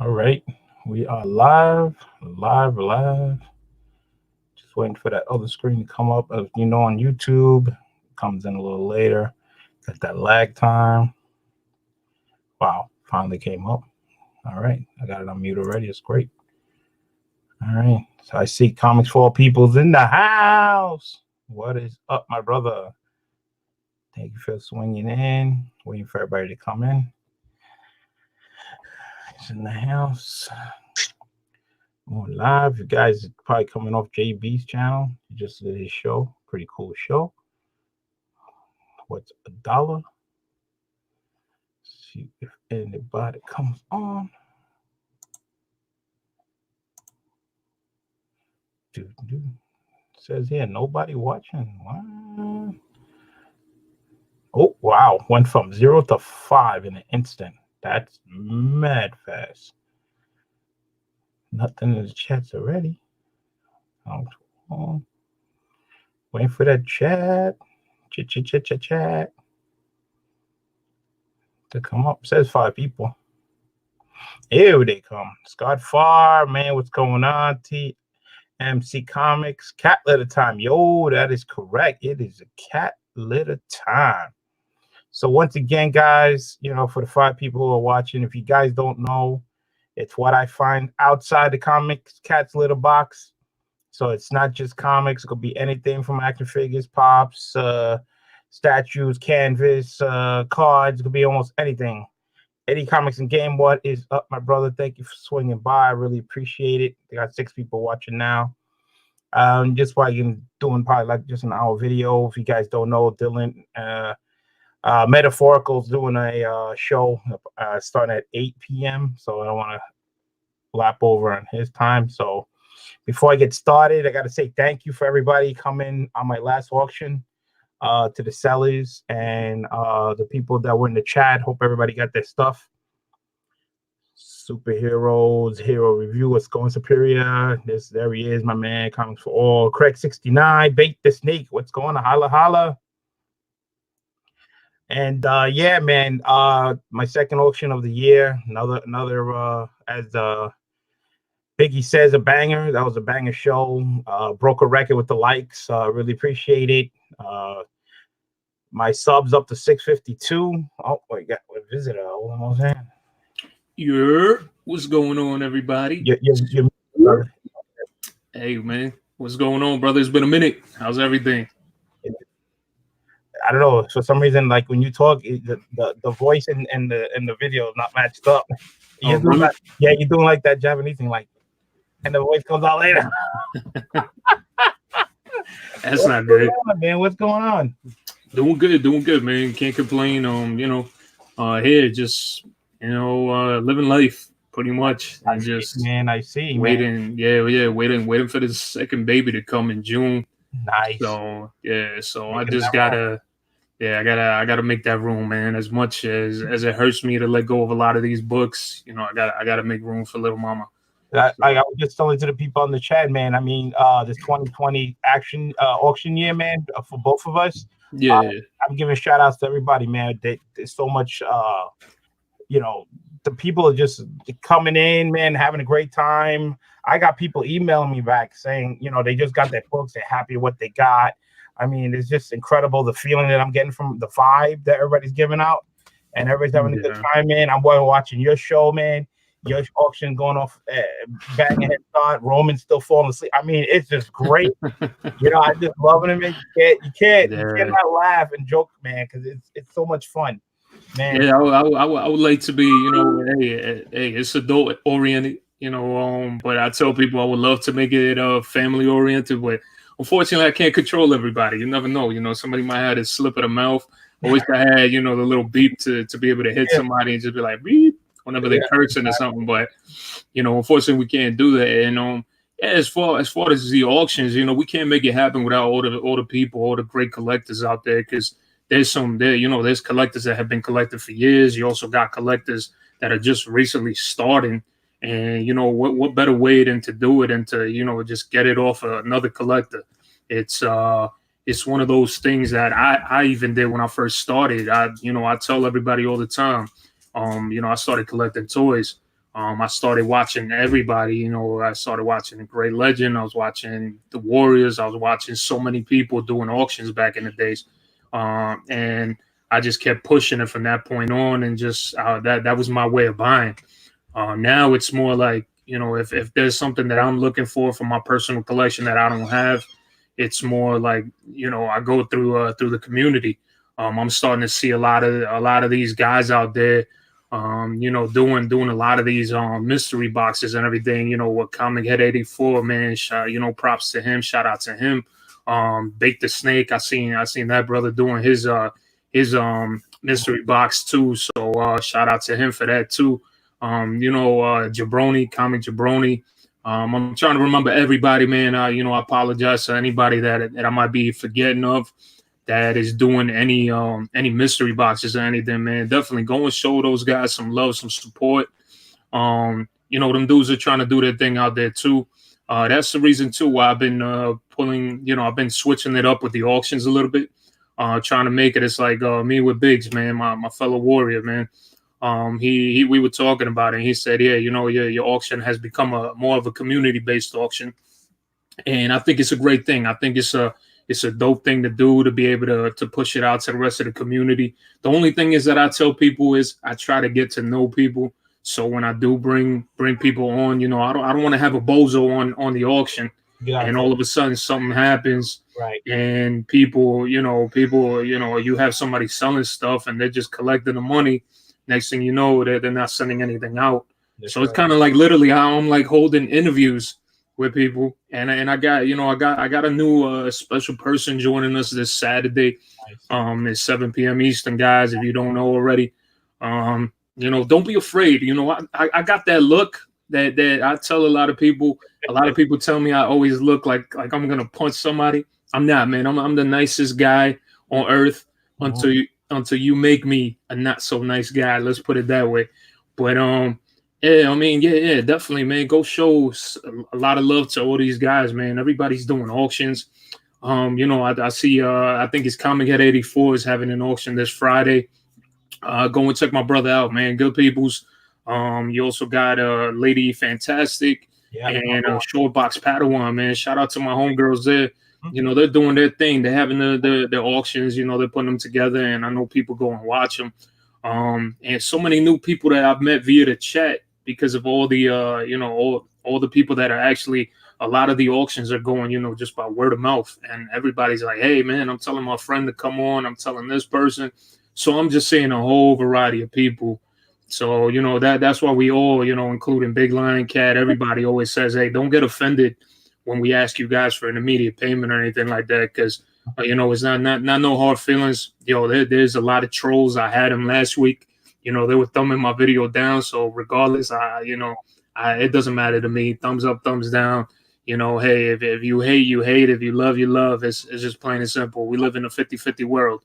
All right, we are live, live. Just waiting for that other screen to come up. As you know, on YouTube, comes in a little later. Got that lag time. Wow, finally came up. All right, I got it on mute already. It's great. All right, so I see Comics for All People's in the house. What is up, my brother? Thank you for swinging in. Waiting for everybody to come in. He's in the house. Going live. You guys are probably coming off JB's channel. He just did his show. Pretty cool show. What's $1? See if anybody comes on. Says here nobody watching. What? Oh wow, went from 0 to 5 in an instant. That's mad fast. Nothing in the chats already. Waiting for that chat. Chat to come up. Says 5 people. Here they come. Scott Farr, man, what's going on? TMC Comics. Cat litter time. Yo, that is correct. It is a cat litter time. So once again, guys, for the 5 people who are watching, if you guys don't know, it's what I find outside the comics cat's litter box. So it's not just comics. It could be anything from action figures, pops, statues, canvas, cards. It could be almost anything. Eddie Comics and Game. What is up, my brother? Thank you for swinging by. I really appreciate it. I got 6 people watching now. Just why you're doing probably like just an hour video. If you guys don't know, Dylan Metaphorical's doing a show starting at 8 p.m. So I don't want to lap over on his time. So before I get started, I got to say thank you for everybody coming on my last auction, to the sellers and the people that were in the chat. Hope everybody got their stuff. Superheroes, Hero Review, what's going Superior? There he is, my man. Comics for All. Craig69, Bait the Snake. What's going on? Holla. And yeah, man, my second auction of the year. Another as Biggie says, a banger. That was a banger show. Broke a record with the likes. Really appreciate it. My subs up to 652. Oh, we got a visitor. Hold on a second. What's going on, everybody? Hey, man, what's going on, brother? It's been a minute. How's everything? I don't know. For some reason, like when you talk, the voice and the video is not matched up. You're doing like, you're doing like that Japanese thing, like, and the voice comes out later. That's not good, man. What's going on? Doing good, man. Can't complain. Here just living life pretty much. And just I see, waiting. Man. Waiting for this second baby to come in June. Nice. So I just gotta. Yeah, I gotta make that room, man. As much as it hurts me to let go of a lot of these books, I gotta make room for little mama. I was just telling to the people in the chat, man. I mean, this 2020 auction year, man, for both of us. Yeah, I'm giving shout outs to everybody, man. There's so much, the people are just coming in, man, having a great time. I got people emailing me back saying, they just got their books, they're happy with what they got. I mean, it's just incredible the feeling that I'm getting from the vibe that everybody's giving out, and everybody's having a good time, man. I'm watching your show, man. Your auction going off, banging head start. Roman's still falling asleep. I mean, it's just great. I just loving it, man. You cannot laugh and joke, man, because it's so much fun, man. Yeah, I would like to be, hey, it's adult oriented, but I tell people I would love to make it family oriented, but unfortunately, I can't control everybody. You never know. Somebody might have a slip of the mouth. I wish I had, the little beep to be able to hit somebody and just be like, beep, whenever they're cursing or something. But, unfortunately, we can't do that. And as far as the auctions, we can't make it happen without all the people, all the great collectors out there, because there's collectors that have been collected for years. You also got collectors that are just recently starting. And what better way than to do it and to just get it off another collector. It's one of those things that I even did when I first started. I tell everybody all the time. I started collecting toys I started watching everybody. You know, I started watching the Great Legend. I was watching the Warriors. I was watching so many people doing auctions back in the days, and I just kept pushing it from that point on, and just that was my way of buying. Now it's more like, you know, if there's something that I'm looking for my personal collection that I don't have, it's more like, you know, I go through the community. I'm starting to see a lot of these guys out there, you know, doing a lot of these mystery boxes and everything. You know, what Comic Head 84, man, you know, props to him. Shout out to him. Bake the Snake. I seen that brother doing his mystery box too. So shout out to him for that too. You know, Jabroni, Comic Jabroni. I'm trying to remember everybody, man. You know, I apologize to anybody that I might be forgetting of that is doing any mystery boxes or anything, man. Definitely go and show those guys some love, some support. You know, them dudes are trying to do their thing out there too. That's the reason too why I've been pulling, you know, I've been switching it up with the auctions a little bit, trying to make it. It's like me with Biggs, man, my fellow warrior, man. We were talking about it, and he said, yeah, you know, your auction has become more of a community-based auction, and I think it's a great thing. I think it's a dope thing to do, to be able to push it out to the rest of the community. The only thing is that I tell people is I try to get to know people. So when I do bring people on, you know, I don't want to have a bozo on the auction, and all of a sudden something happens, right? And people, you know, you have somebody selling stuff and they're just collecting the money. Next thing you know, they're not sending anything out. That's so right. It's kind of like literally how I'm like holding interviews with people, and I got, you know, I got a new special person joining us this Saturday. Nice. It's 7 p.m. Eastern, guys. If you don't know already, you know, don't be afraid. You know, I got that look that I tell a lot of people. A lot of people tell me I always look like I'm gonna punch somebody. I'm not, man. I'm the nicest guy on earth until you make me a not so nice guy. Let's put it that way. But yeah, I mean, yeah, definitely, man. Go show a lot of love to all these guys, man. Everybody's doing auctions. You know, I see. I think it's Comic Head 84 is having an auction this Friday. Go and check my brother out, man. Good peoples. You also got Lady Fantastic, and Shortbox Padawan, man. Shout out to my homegirls there. You know, they're doing their thing. They're having their auctions. You know, they're putting them together, and I know people go and watch them. And so many new people that I've met via the chat because of all the you know, all the people that are actually, a lot of the auctions are going, you know, just by word of mouth, and everybody's like, hey man, I'm telling my friend to come on, I'm telling this person. So I'm just saying a whole variety of people. So, you know, that's why we all, you know, including Big Lion Cat, everybody always says, hey, don't get offended when we ask you guys for an immediate payment or anything like that, because you know, it's not no hard feelings. Yo, there's a lot of trolls. I had them last week. You know, they were thumbing my video down. So regardless, it doesn't matter to me. Thumbs up, thumbs down. You know, hey, if you hate, you hate. If you love, you love. It's just plain and simple. We live in a 50-50 world.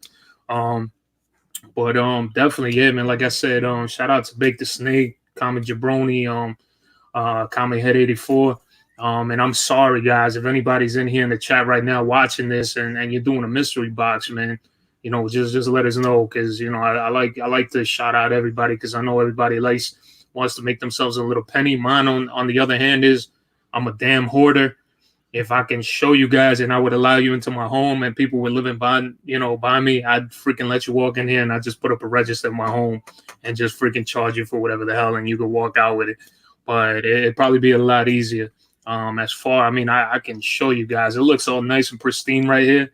But definitely, yeah, man. Like I said, shout out to Bake the Snake, Comic Jabroni, Comic Head 84. And I'm sorry, guys, if anybody's in here in the chat right now watching this and you're doing a mystery box, man, you know, just let us know, because, you know, I like to shout out everybody, because I know everybody wants to make themselves a little penny. Mine, on the other hand, is I'm a damn hoarder. If I can show you guys and I would allow you into my home and people were living by me, I'd freaking let you walk in here and I'd just put up a register in my home and just freaking charge you for whatever the hell, and you could walk out with it. But it'd probably be a lot easier. As far, I mean, I can show you guys. It looks all nice and pristine right here,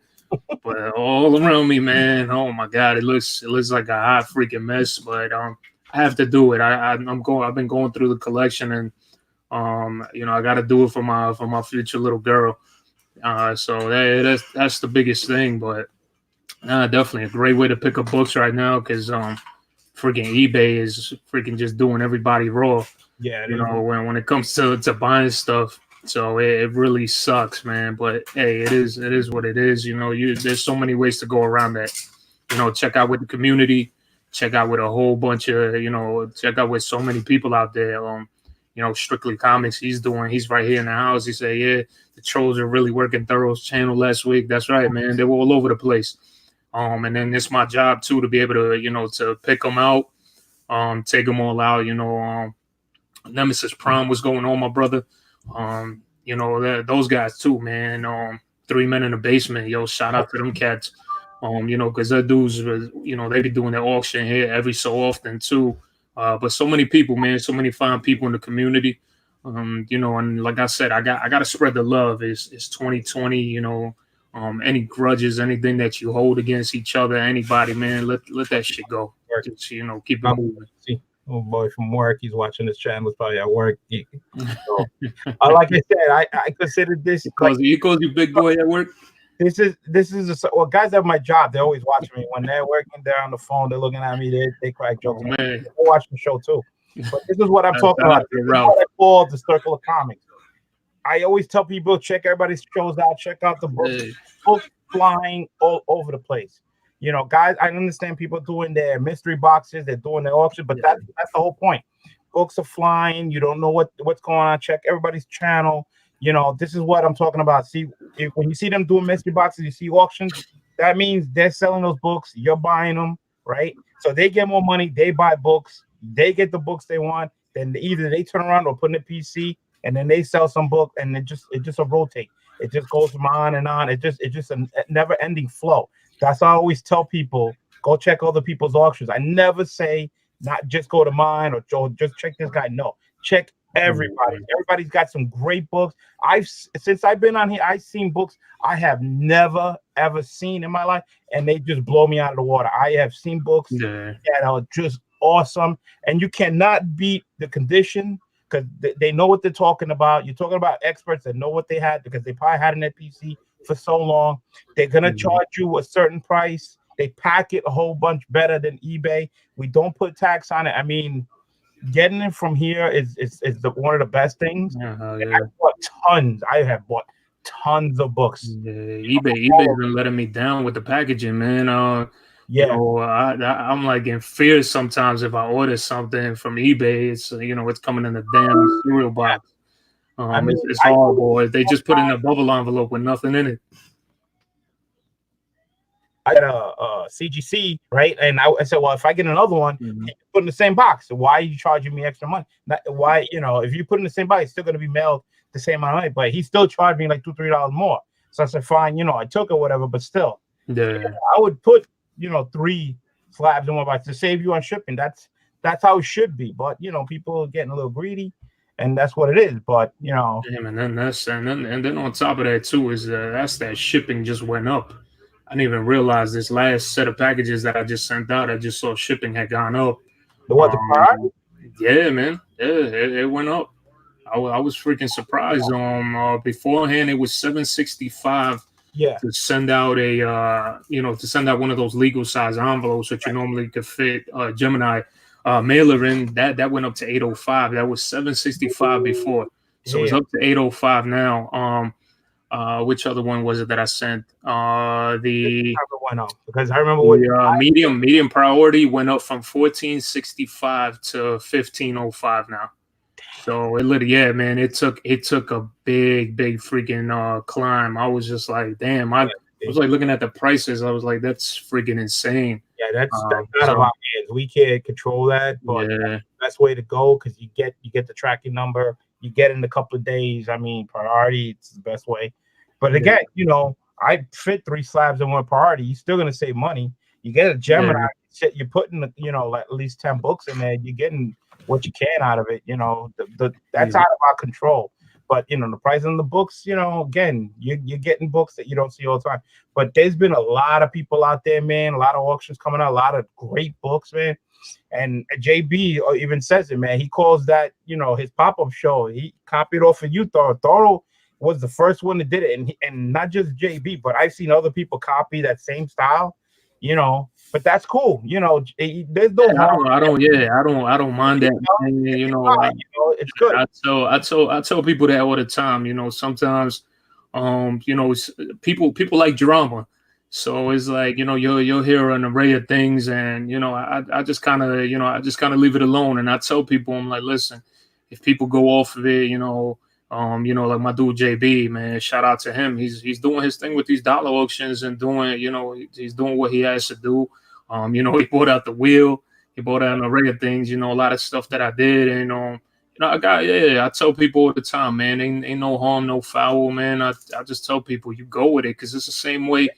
but all around me, man, oh my God, it looks like a hot freaking mess. But I have to do it. I've been going through the collection, and you know, I got to do it for my future little girl. So that's the biggest thing. But definitely a great way to pick up books right now, because freaking eBay is freaking just doing everybody raw. Yeah, you know, when it comes to buying stuff. So it really sucks, man. But hey, it is what it is. You know, there's so many ways to go around that. You know, check out with the community, check out with a whole bunch of, you know, check out with so many people out there. You know, Strictly Comics, he's right here in the house. He said, yeah, the trolls are really working Thorough's channel last week. That's right, man. They were all over the place. And then it's my job too to be able to, you know, to pick them out, take them all out, you know, Nemesis Prime was going on, my brother. You know, those guys too, man. 3 Men in the Basement, yo, shout out to them cats. You know, because their dudes, you know, they be doing their auction here every so often too. But so many people, man, so many fine people in the community. You know, and like I said, I got to spread the love. It's 2020, you know. Any grudges, anything that you hold against each other, anybody, man, let that shit go. Just, you know, keep it moving. See, oh boy from work, he's watching this channel. It's probably at work. So, like I said, I consider this. He calls you big boy at work. This is well, guys at my job. They always watch me when they're working. They're on the phone. They're looking at me. They crack jokes. Oh, they watch the show too. But this is what I'm talking about. This is what I call the circle of comics. I always tell people, check everybody's shows out. Check out the books. Books flying all over the place. You know, guys, I understand people doing their mystery boxes. They're doing their auction, but that's the whole point. Books are flying. You don't know what's going on. Check everybody's channel. You know, this is what I'm talking about. See, when you see them doing mystery boxes, you see auctions, that means they're selling those books. You're buying them, right? So they get more money. They buy books. They get the books they want. Then either they turn around or put in a PC, and then they sell some book, and it just a rotate. It just goes on and on. It's just a never-ending flow. That's why I always tell people, go check other people's auctions. I never say not just go to mine or just check this guy. No, check everybody. Everybody's got some great books. Since I've been on here, I've seen books I have never ever seen in my life, and they just blow me out of the water. I have seen books that are just awesome, and you cannot beat the condition because they know what they're talking about. You're talking about experts that know what they had because they probably had an PC for so long. They're gonna charge you a certain price. They pack it a whole bunch better than eBay. We don't put tax on it. I mean, getting it from here is one of the best things. And I bought tons. I have bought tons of books. eBay's been letting me down with the packaging, man. You know, I'm like in fear sometimes if I order something from eBay. It's it's coming in a damn cereal box. I mean, it's horrible. They just put it in a bubble envelope with nothing in it. I got a CGC, right? And I said, well, if I get another one, you put in the same box. So why are you charging me extra money? Why, if you put in the same box, it's still going to be mailed the same amount of money. But he still charged me like $2-3 more. So I said, fine, I took it, whatever. But still, I would put 3 slabs in one box to save you on shipping. That's how it should be. But people are getting a little greedy, and that's what it is. But and then on top of that too is that shipping just went up. I didn't even realize this last set of packages that I just sent out. I just saw shipping had gone up. The priority? Yeah, man. Yeah, it went up. I was freaking surprised. Beforehand it was $765. Yeah. To send out one of those legal size envelopes that you normally could fit Gemini mailer in. That went up to $805. That was $765 before. So it's up to $805 now. Which other one was it that I sent? The went up because I remember medium priority went up from $1465 to $1505 now. So it took a big freaking climb. I was just like, damn. I was like looking at the prices. I was like, that's freaking insane. Yeah, that's not about hands. We can't control that, but that's the best way to go because you get the tracking number. You get in a couple of days. I mean, priority, it's the best way. But again, I fit 3 slabs in one priority. You're still gonna save money. You get a Gemini, you're putting like at least 10 books in there. You're getting what you can out of it. That's out of our control. But the price on the books, again, you're getting books that you don't see all the time. But there's been a lot of people out there, man. A lot of auctions coming out. A lot of great books, man. And JB even says it, man. He calls that, his pop-up show. He copied off of you, Thoro. Thoro was the first one that did it, and not just JB, but I've seen other people copy that same style. But that's cool. There's no. I don't mind that. It's good. I tell people that all the time. Sometimes, people like drama. So it's like, you'll hear an array of things, and I just kind of leave it alone. And I tell people, I'm like, listen, if people go off of it, like my dude JB, man, shout out to him. He's doing his thing with these dollar auctions and doing, he's doing what he has to do. He bought out the wheel, he bought out an array of things, a lot of stuff that I did, and I tell people all the time, man, ain't no harm, no foul, man. I just tell people you go with it because it's the same way,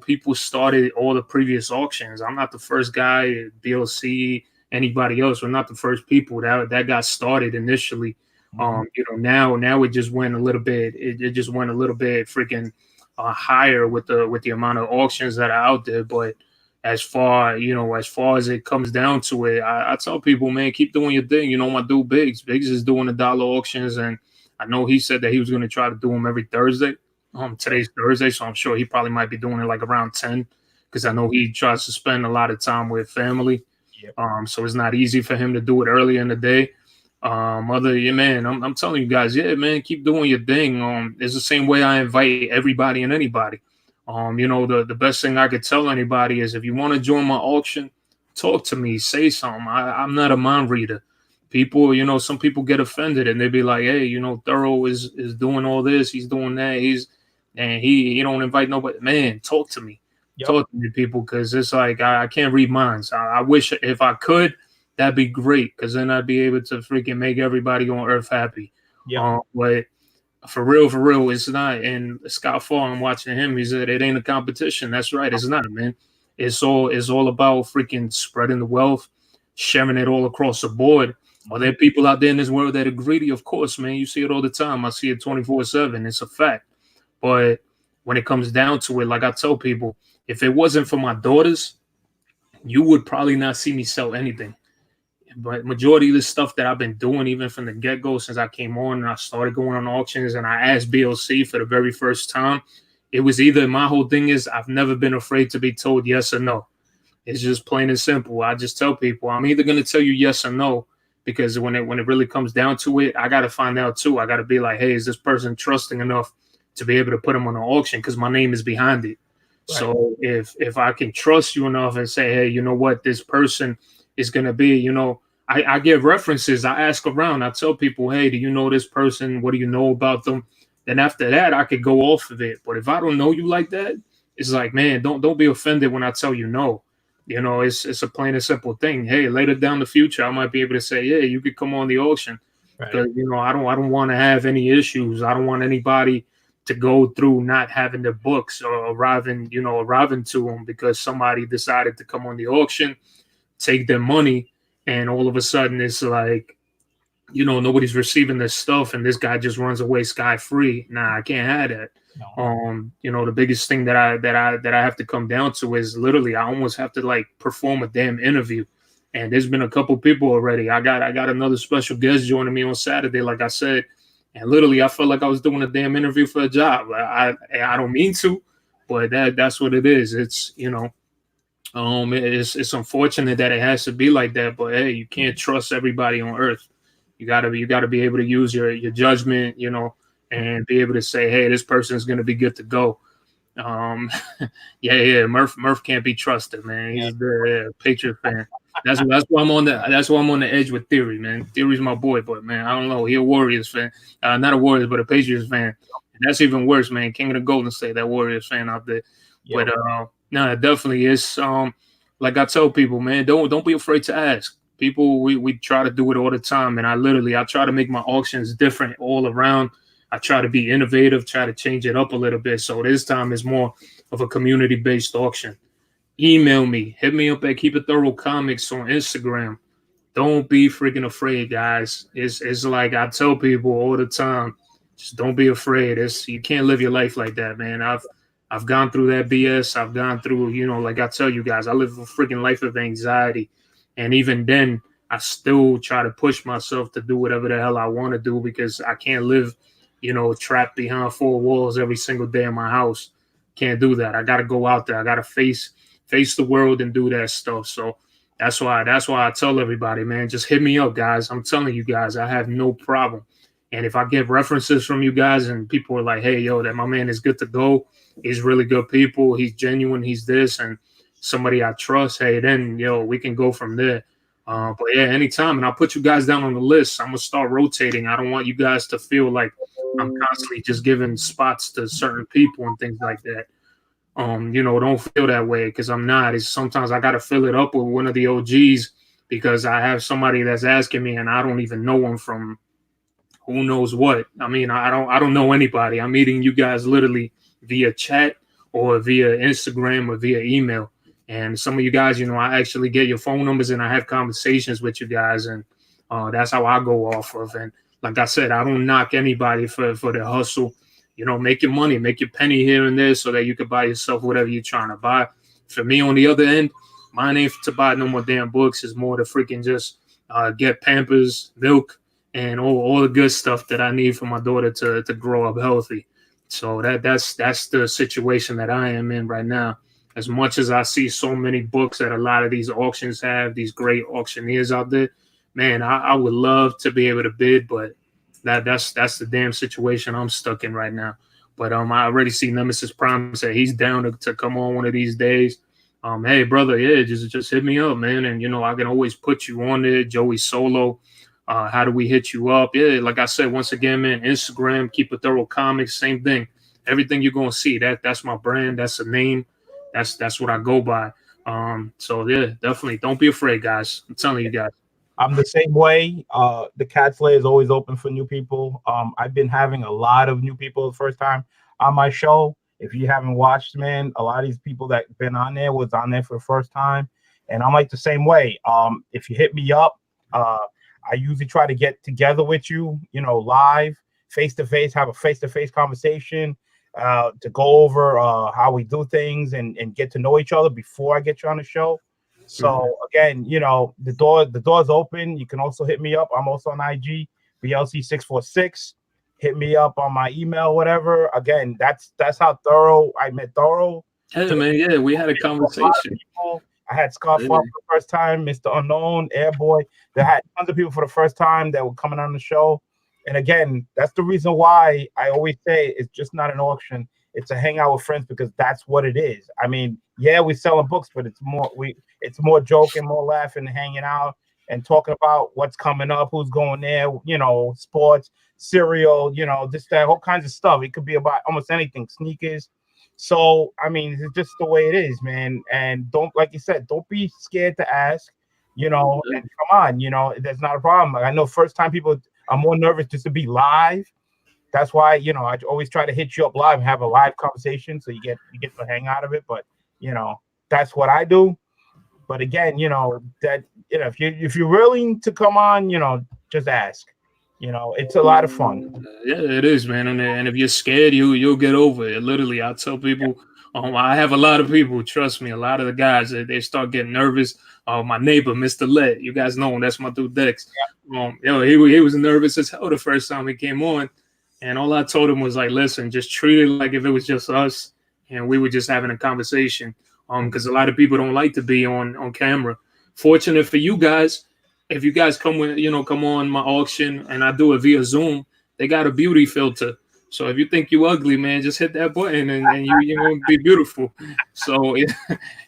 people started all the previous auctions. I'm not the first guy, BLC, anybody else. We're not the first people that got started initially. Now it just went a little bit. It just went a little bit freaking higher with the amount of auctions that are out there. But as far as it comes down to it, I tell people, man, keep doing your thing. My dude Biggs is doing the dollar auctions, and I know he said that he was going to try to do them every Thursday. Today's Thursday, so I'm sure he probably might be doing it like around 10, because I know he tries to spend a lot of time with family. Yep. So it's not easy for him to do it early in the day. Man, I'm telling you guys, yeah, man, keep doing your thing. It's the same way I invite everybody and anybody. The best thing I could tell anybody is if you want to join my auction, talk to me, say something. I'm not a mind reader. People, some people get offended and they be like, hey, Thorough is doing all this, he's doing that, he don't invite nobody. Man, talk to me. Yep. Talk to me, people, because it's like I can't read minds. I wish if I could, that'd be great, because then I'd be able to freaking make everybody on Earth happy. Yeah. But for real, it's not. And Scott Fall, I'm watching him. He said it ain't a competition. That's right. It's not, man. It's all about freaking spreading the wealth, sharing it all across the board. Are there people out there in this world that are greedy? Of course, man. You see it all the time. I see it 24/7. It's a fact. But when it comes down to it, like I tell people, if it wasn't for my daughters, you would probably not see me sell anything. But majority of the stuff that I've been doing, even from the get-go, since I came on and I started going on auctions and I asked BLC for the very first time, it was either, my whole thing is I've never been afraid to be told yes or no. It's just plain and simple. I just tell people I'm either going to tell you yes or no, because when it really comes down to it, I got to find out too. I got to be like, hey, is this person trusting enough to be able to put them on an auction, because my name is behind it. Right. So if I can trust you enough and say, hey, you know what, this person is going to be, I give references. I ask around. I tell people, hey, do you know this person? What do you know about them? Then after that, I could go off of it. But if I don't know you like that, it's like, man, don't be offended when I tell you no. It's a plain and simple thing. Hey, later down the future, I might be able to say, yeah, you could come on the auction. Right. Because I don't want to have any issues. I don't want anybody to go through not having their books or arriving to them because somebody decided to come on the auction, take their money, and all of a sudden it's like, nobody's receiving this stuff and this guy just runs away sky-free. Nah, I can't have that. No. The biggest thing that I have to come down to is literally I almost have to like perform a damn interview. And there's been a couple people already. I got another special guest joining me on Saturday, like I said. And literally, I felt like I was doing a damn interview for a job. I don't mean to, but that's what it is. It's it's unfortunate that it has to be like that. But hey, you can't trust everybody on Earth. You gotta be able to use your judgment, and be able to say, hey, this person is gonna be good to go. Murph can't be trusted, man. He's a Patriot fan. That's why I'm on the edge with Theory, man. Theory's my boy, but man, I don't know. He a Warriors fan, not a Warriors, but a Patriots fan. And that's even worse, man. King of the Golden State, that Warriors fan out there. Yep. But no, it definitely is. Like I tell people, man, don't be afraid to ask. People, we try to do it all the time, and I try to make my auctions different all around. I try to be innovative, try to change it up a little bit. So this time is more of a community-based auction. Email me, hit me up at Keep It Thorough Comics on Instagram. Don't be freaking afraid, guys. It's like I tell people all the time, just don't be afraid. You can't live your life like that, man. I've gone through that BS. I've gone through, like I tell you guys, I live a freaking life of anxiety. And even then, I still try to push myself to do whatever the hell I want to do, because I can't live, trapped behind four walls every single day in my house. Can't do that. I got to go out there. I got to face the world and do that stuff. So that's why I tell everybody, man, just hit me up, guys. I'm telling you guys, I have no problem. And if I get references from you guys and people are like, hey, yo, that my man is good to go. He's really good people. He's genuine. He's this, and somebody I trust. Hey, then, we can go from there. But yeah, anytime. And I'll put you guys down on the list. I'm going to start rotating. I don't want you guys to feel like I'm constantly just giving spots to certain people and things like that. Don't feel that way, because I'm not. It's sometimes I got to fill it up with one of the OGs because I have somebody that's asking me and I don't even know them from who knows what. I mean, I don't know anybody. I'm meeting you guys literally via chat or via Instagram or via email. And some of you guys, you know, I actually get your phone numbers and I have conversations with you guys, and that's how I go off of. And like I said, I don't knock anybody for the hustle. You know, make your money, make your penny here and there so that you can buy yourself whatever you're trying to buy. For me, on the other end, mine ain't to buy no more damn books. It's more to freaking just get Pampers, milk, and all the good stuff that I need for my daughter to grow up healthy. So that's the situation that I am in right now. As much as I see so many books that a lot of these auctions have, these great auctioneers out there, man, I would love to be able to bid, but that's the damn situation I'm stuck in right now. But I already see Nemesis Prime say he's down to come on one of these days. Hey brother, yeah, just hit me up, man, and you know I can always put you on there. Joey Solo, how do we hit you up? Yeah, like I said, once again, man, Instagram, Keep It Thorough Comics, same thing. Everything you're gonna see, that's my brand, that's a name, that's what I go by. So yeah, definitely don't be afraid, guys. I'm telling you guys. I'm the same way. The Cat Slayer is always open for new people. I've been having a lot of new people the first time on my show. If you haven't watched, man, a lot of these people that been on there was on there for the first time, and I'm like the same way. If you hit me up, I usually try to get together with you, you know, live, face to face, have a face to face conversation to go over how we do things and get to know each other before I get you on the show. So again, you know, the door's open. You can also hit me up. I'm also on IG, BLC646. Hit me up on my email, whatever. Again, that's how Thorough I met Thorough. Hey man, yeah, we had a conversation. I had Scott Farr for the first time, Mr. Unknown, Airboy. They had tons of people for the first time that were coming on the show. And again, that's the reason why I always say it's just not an auction. It's a hangout with friends, because that's what it is. I mean, yeah, we're selling books, but it's more joking, more laughing, hanging out, and talking about what's coming up, who's going there, you know, sports, cereal, you know, this, that, all kinds of stuff. It could be about almost anything, sneakers. So, I mean, it's just the way it is, man. And don't, like you said, don't be scared to ask, you know, and come on, you know, that's not a problem. I know first time people are more nervous just to be live. That's why, you know, I always try to hit you up live and have a live conversation so you get to hang out of it. But, you know, that's what I do. But again, you know, that, you know, if you're willing to come on, you know, just ask. You know, it's a lot of fun. Yeah, it is, man. And if you're scared, you'll get over it. Literally, I tell people, I have a lot of people, trust me, a lot of the guys, they start getting nervous. My neighbor, Mr. Let, you guys know him, that's my dude Dex. He was nervous as hell the first time he came on. And all I told him was like, listen, just treat it like if it was just us and we were just having a conversation. Because a lot of people don't like to be on camera. Fortunate for you guys, if you guys come on my auction and I do it via Zoom, they got a beauty filter. So if you think you ugly, man, just hit that button and you're gonna be beautiful. So you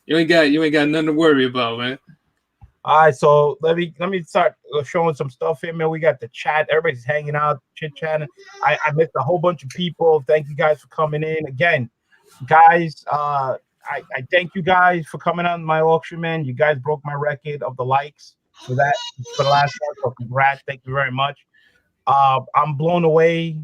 ain't got nothing to worry about, man. All right, so let me start showing some stuff here, man. We got the chat. Everybody's hanging out, chit-chatting. I missed a whole bunch of people. Thank you guys for coming in. Again, guys, I thank you guys for coming on my auction, man. You guys broke my record of the likes for the last one. So congrats. Thank you very much. I'm blown away.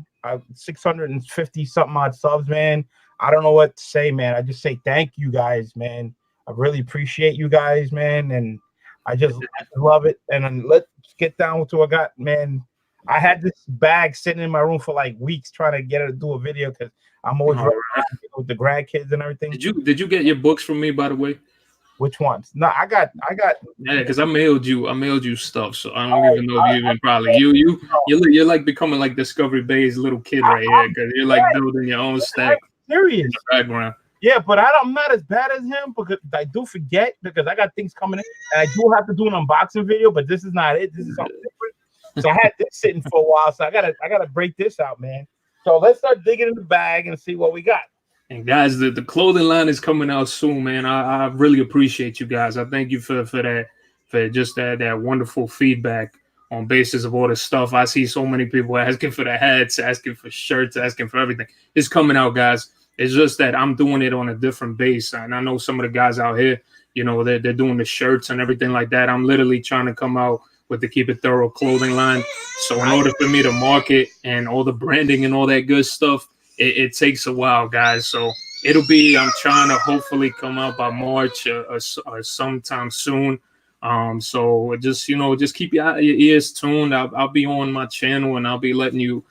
650 something odd subs, man. I don't know what to say, man. I just say thank you guys, man. I really appreciate you guys, man. And I just love it. And then let's get down to what I got, man. I had this bag sitting in my room for like weeks trying to get her to do a video because I'm always with the grandkids and everything. Did you get your books from me, by the way? Which ones? No, I got. Yeah, because I mailed you stuff, so I don't even know if you even probably you're like becoming like Discovery Bay's little kid right here because you're like building your own stack. Serious in the background. Yeah, but I'm not as bad as him because I do forget because I got things coming in and I do have to do an unboxing video, but this is not it. This is something different. So I had this sitting for a while, so I gotta break this out, man. So let's start digging in the bag and see what we got. And guys, the clothing line is coming out soon, man. I really appreciate you guys. I thank you for that, for just that wonderful feedback on basis of all the stuff. I see so many people asking for the hats, asking for shirts, asking for everything. It's coming out, guys. It's just that I'm doing it on a different base. And I know some of the guys out here, You know, they're doing the shirts and everything like that. I'm literally trying to come out with the Keep It Thorough clothing line. So in order for me to market and all the branding and all that good stuff, it takes a while, guys. So it'll be, I'm trying to hopefully come out by March or sometime soon. So just, you know, just keep your ears tuned. I'll be on my channel and I'll be letting you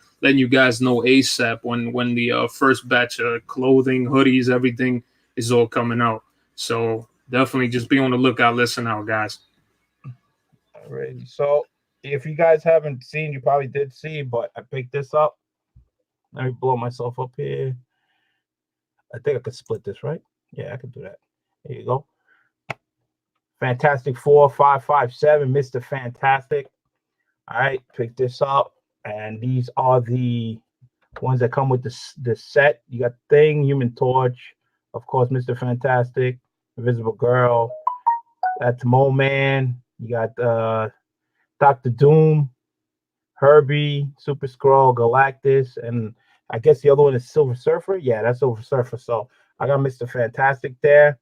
guys know ASAP when the first batch of clothing, hoodies, everything is all coming out. So definitely just be on the lookout. Listen out, guys. Alrighty. So if you guys haven't seen, you probably did see, but I picked this up. Let me blow myself up here. I think I could split this, right? Yeah, I could do that. There you go. Fantastic Four 557, Mr. Fantastic. All right, pick this up. And these are the ones that come with the set. You got Thing, Human Torch, of course, Mr. Fantastic, Invisible Girl. That's Mole Man. You got Dr. Doom, Herbie, Super Skrull, Galactus, and I guess the other one is Silver Surfer. Yeah, that's Silver Surfer. So I got Mr. Fantastic there.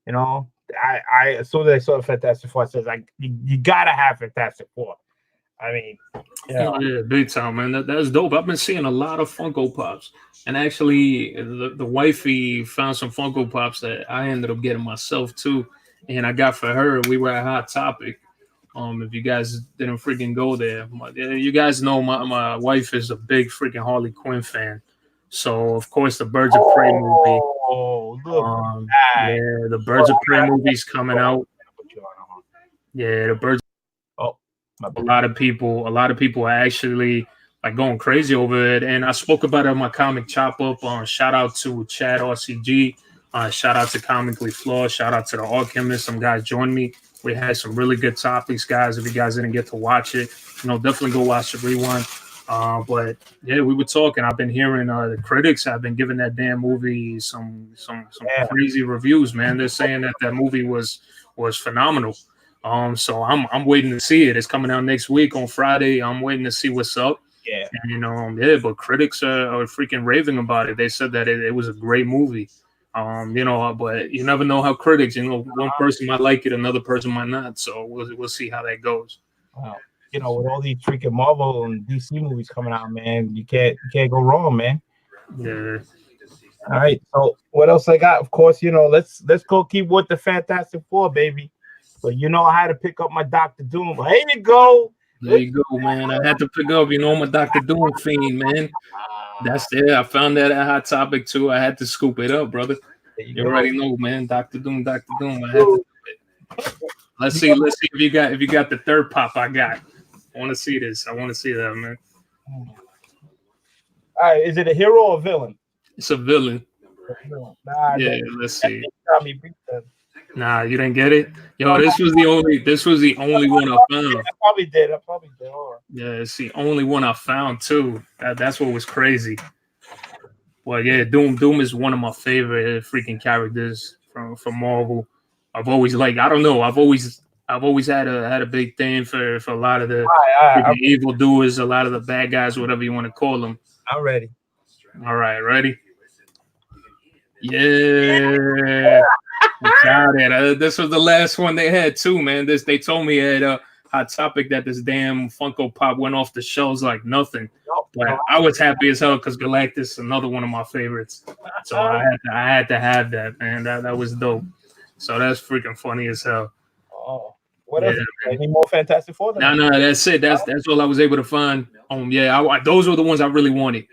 You know, I as soon as I saw the Fantastic Four, I says like you gotta have Fantastic Four. I mean, yeah, big time, man. That's dope. I've been seeing a lot of Funko Pops, and actually, the wifey found some Funko Pops that I ended up getting myself too, and I got for her. We were at Hot Topic. If you guys didn't freaking go there, you guys know my wife is a big freaking Harley Quinn fan. So of course the Birds of Prey movie. Oh, look yeah, the Birds of Prey movie's coming out. Yeah, the Birds. Oh, a lot of people are actually like going crazy over it, and I spoke about it on my comic chop up. Shout out to Chad RCG. Shout out to Comically Flawed. Shout out to the Alchemist. Some guys joined me. We had some really good topics, guys. If you guys didn't get to watch it, you know, definitely go watch the rewind. But yeah, we were talking. I've been hearing the critics have been giving that damn movie some crazy reviews, man. They're saying that movie was phenomenal. So I'm waiting to see it. It's coming out next week on Friday. I'm waiting to see what's up. Yeah. And, yeah, but critics are freaking raving about it. They said that it was a great movie. You know, but you never know how critics, you know, one person might like it, another person might not. So we'll see how that goes. Wow. You know, with all these freaking Marvel and DC movies coming out, man, you can't go wrong, man. Yeah. All right. So what else I got? Of course, you know, let's go keep with the Fantastic Four, baby. So you know I had to pick up my Dr. Doom. But here you go. There you go, man. I had to pick up, you know, my Dr. Doom fiend, man. That's it. I found that at Hot Topic too. I had to scoop it up, brother. You already know, man. Dr. Doom. I had to do it. Let's see if you got the third pop I got. I want to see this. I want to see that, man. All right, is it a hero or a villain? It's a villain. Nah, yeah, let's see. Nah, you didn't get it? Yo, this was the only one I found. I probably did. Yeah, it's the only one I found too. That's what was crazy. Well, yeah, Doom is one of my favorite freaking characters from Marvel. I've always I don't know. I've always had a big thing for a lot of the evil doers, a lot of the bad guys, whatever you want to call them. I'm ready. All right, ready? Yeah. Got it. This was the last one they had too, man. They told me at Hot Topic that this damn Funko Pop went off the shelves like nothing. But I was happy as hell because Galactus is another one of my favorites. So I had to have that, man. That was dope. So that's freaking funny as hell. Oh, what else? Any more Fantastic Four? No, that's it. That's all I was able to find. Those were the ones I really wanted.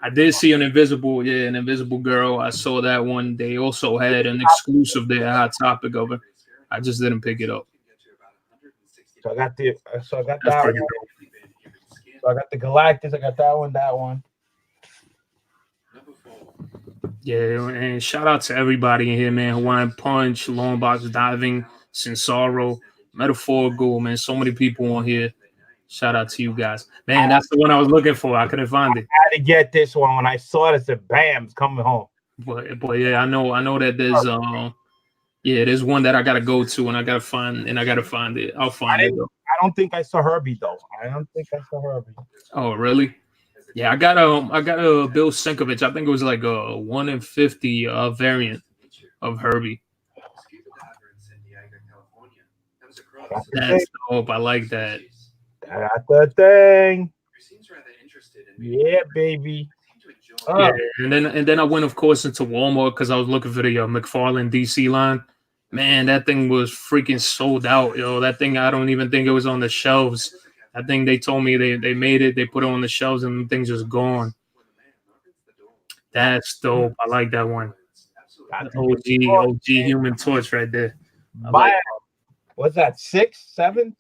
I did see an Invisible Girl. I saw that one. They also had an exclusive there, Hot Topic of it. I just didn't pick it up. So I got that one. So I got the Galactus. I got that one. Yeah, and shout out to everybody in here, man. Hawaiian Punch, Long Box Diving, Sinsaro, Metaphorical, man. So many people on here. Shout out to you guys. Man, that's the one I was looking for. I couldn't find it. I had to get this one. When I saw it, I said, bam, it's coming home. But yeah, I know that there's one that I gotta go to and I gotta find it. I'll find it though. I don't think I saw Herbie though. Oh, really? Yeah, I got a Bill Sienkiewicz. I think it was like a 1 in 50 variant of Herbie. That's the thing. That's dope. I like that. That's the thing. Yeah, baby. Yeah, and then I went, of course, into Walmart because I was looking for the McFarlane DC line. Man, that thing was freaking sold out, yo. That thing, I don't even think it was on the shelves. I think they told me they made it, they put it on the shelves, and the thing's just gone. That's dope. I like that one. Got The to OG, get more, OG Human Torch right there. I Buy like what's that? Seven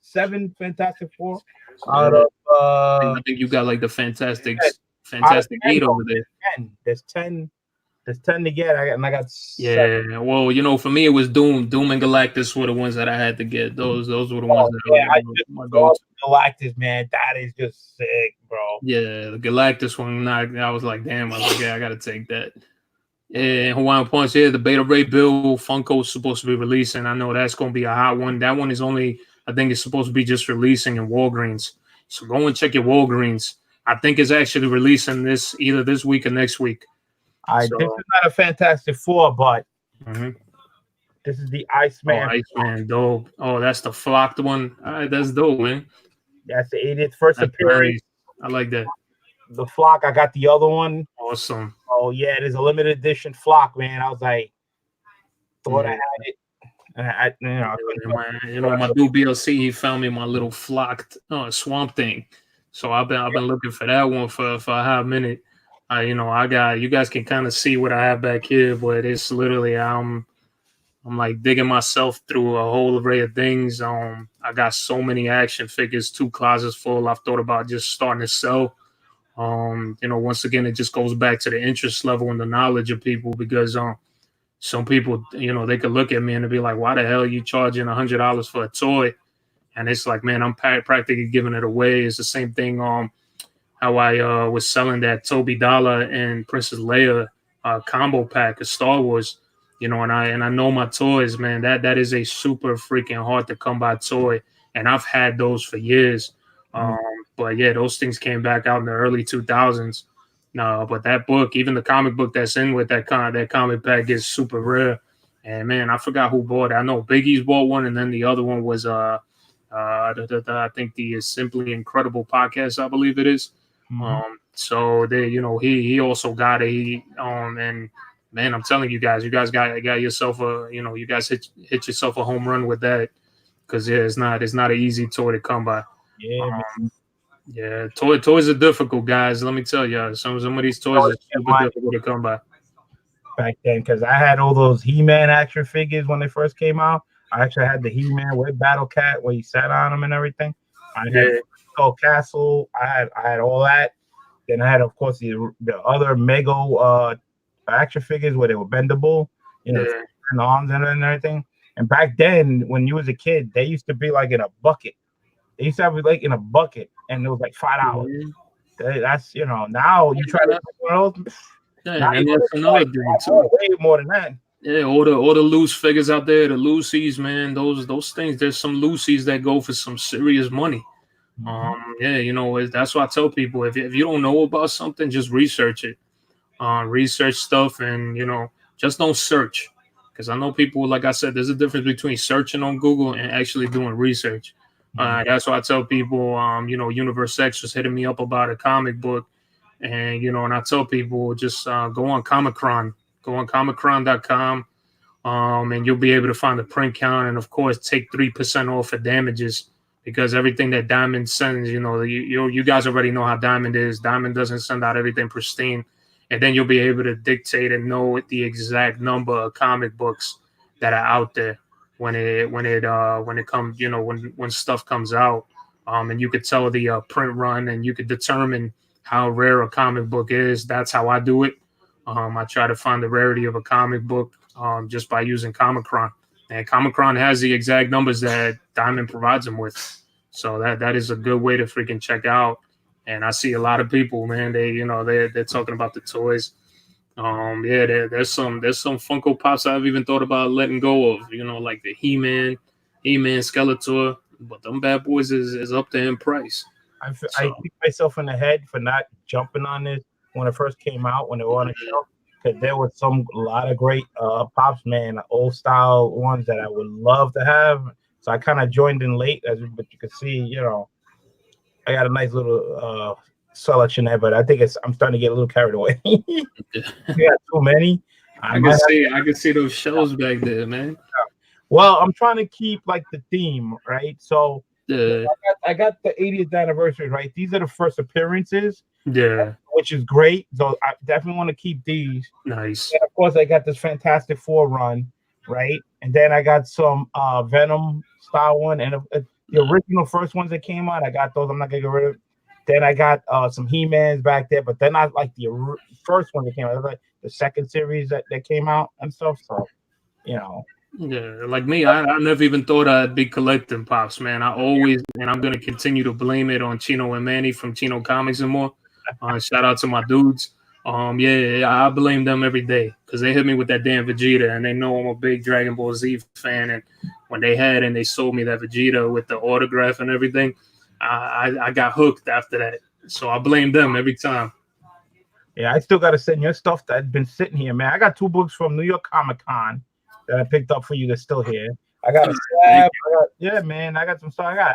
Fantastic Four out that. of I think you got like the Fantastic out of 10, 8 over there. 10. There's 10 to get. I got 7. Yeah, well, for me it was Doom and Galactus were the ones that I had to get. Those were the ones that Yeah, I were just my love go-to. Galactus, man. That is just sick, bro. Yeah, the Galactus one, I was like, damn, I was like, yeah, I gotta take that. Yeah, Hawaiian Punch, yeah, the Beta Ray Bill Funko is supposed to be releasing. I know that's gonna be a hot one. That one is only, I think it's supposed to be just releasing in Walgreens. So go and check your Walgreens. I think it's actually releasing either this week or next week. This is not a Fantastic Four, but Mhm. this is the Iceman. Iceman, dope. Oh, that's the flocked one. All right, that's dope, man. That's the 80th first That's appearance. nice. I like that. The flock. I got the other one. Awesome. Oh yeah, it is a limited edition flock, man. I was like, thought I had it. And My dude BLC, he found me my little flocked Swamp Thing. So I've been looking for that one for a hot minute. I got, you guys can kind of see what I have back here, but it's literally I'm like digging myself through a whole array of things. I got so many action figures, 2 closets full. I've thought about just starting to sell. Once again, it just goes back to the interest level and the knowledge of people, because some people, they could look at me and be like, why the hell are you charging $100 for a toy? And it's like, man, I'm practically giving it away. It's the same thing how I was selling that Toby Dollar and Princess Leia combo pack of Star Wars, and I know my toys, man, that is a super freaking hard to come by toy. And I've had those for years. But yeah, those things came back out in the early 2000s. No, but that book, even the comic book that's in with that comic pack, is super rare. And man, I forgot who bought it. I know Biggie's bought one, and then the other one was I think the Simply Incredible podcast, I believe it is. So they, he also got it. And man, I'm telling you guys got yourself you guys hit yourself a home run with that, because it's not an easy toy to come by. Yeah, yeah, toys are difficult, guys. Let me tell you, some of these toys are super difficult to come by. Back then, because I had all those He-Man action figures when they first came out. I actually had the He-Man with Battle Cat where you sat on them and everything. I had Skull Castle. I had all that. Then I had, of course, the other Mego action figures where they were bendable, and arms and everything. And back then, when you was a kid, they used to be like in a bucket. They used to have it like in a bucket, and it was like $5. That's now you try to make one of those. Yeah, and that's another thing too. Way more than that. Yeah, all the loose figures out there, the Lucy's, man, those things. There's some Lucy's that go for some serious money. That's why I tell people, if you don't know about something, just research it. Research stuff, and just don't search, because I know people, like I said, there's a difference between searching on Google and actually doing research. That's why I tell people, Universe X was hitting me up about a comic book, and and I tell people, just go on Comic-Con, go on Comic-Con.com, and you'll be able to find the print count, and of course take 3% off for damages, because everything that Diamond sends, you guys already know how Diamond is. Diamond doesn't send out everything pristine, and then you'll be able to dictate and know the exact number of comic books that are out there when it comes, when stuff comes out, and you could tell the print run, and you could determine how rare a comic book is. That's how I do it. I try to find the rarity of a comic book just by using Comic-Con, and Comic-Con has the exact numbers that Diamond provides them with. So that is a good way to freaking check out. And I see a lot of people, man, they're talking about the toys. There's some Funko Pops I've even thought about letting go of, like the He-Man Skeletor, but them bad boys is up there in price. I beat myself in the head for not jumping on this when it first came out, when it was on the show, because there was a lot of great Pops, man, old style ones that I would love to have. So I kind of joined in late, but you can see, I got a nice little selection there, but I think I'm starting to get a little carried away. We got too many. I can see those shows back there, man. Well, I'm trying to keep like the theme, right? So Yeah, I got the 80th anniversary, right? These are the first appearances, yeah, which is great. So I definitely want to keep these. nice. And of course, I got this Fantastic Four run, right? And then I got some Venom style one, and the original first ones that came out, I got those. I'm not gonna get rid of. Then I got some He-Mans back there, but then I like the first one that came out, like the second series that came out and stuff. So, Yeah, like me, I never even thought I'd be collecting pops, man. And I'm gonna continue to blame it on Chino and Manny from Chino Comics and more. Shout out to my dudes. Yeah, I blame them every day because they hit me with that damn Vegeta, and they know I'm a big Dragon Ball Z fan. And when they sold me that Vegeta with the autograph and everything, I got hooked after that. So I blame them every time. Yeah, I still got to send your stuff that's been sitting here, man. I got 2 books from New York Comic Con that I picked up for you that's still here. I got a slab. Yeah, man. I got some stuff. I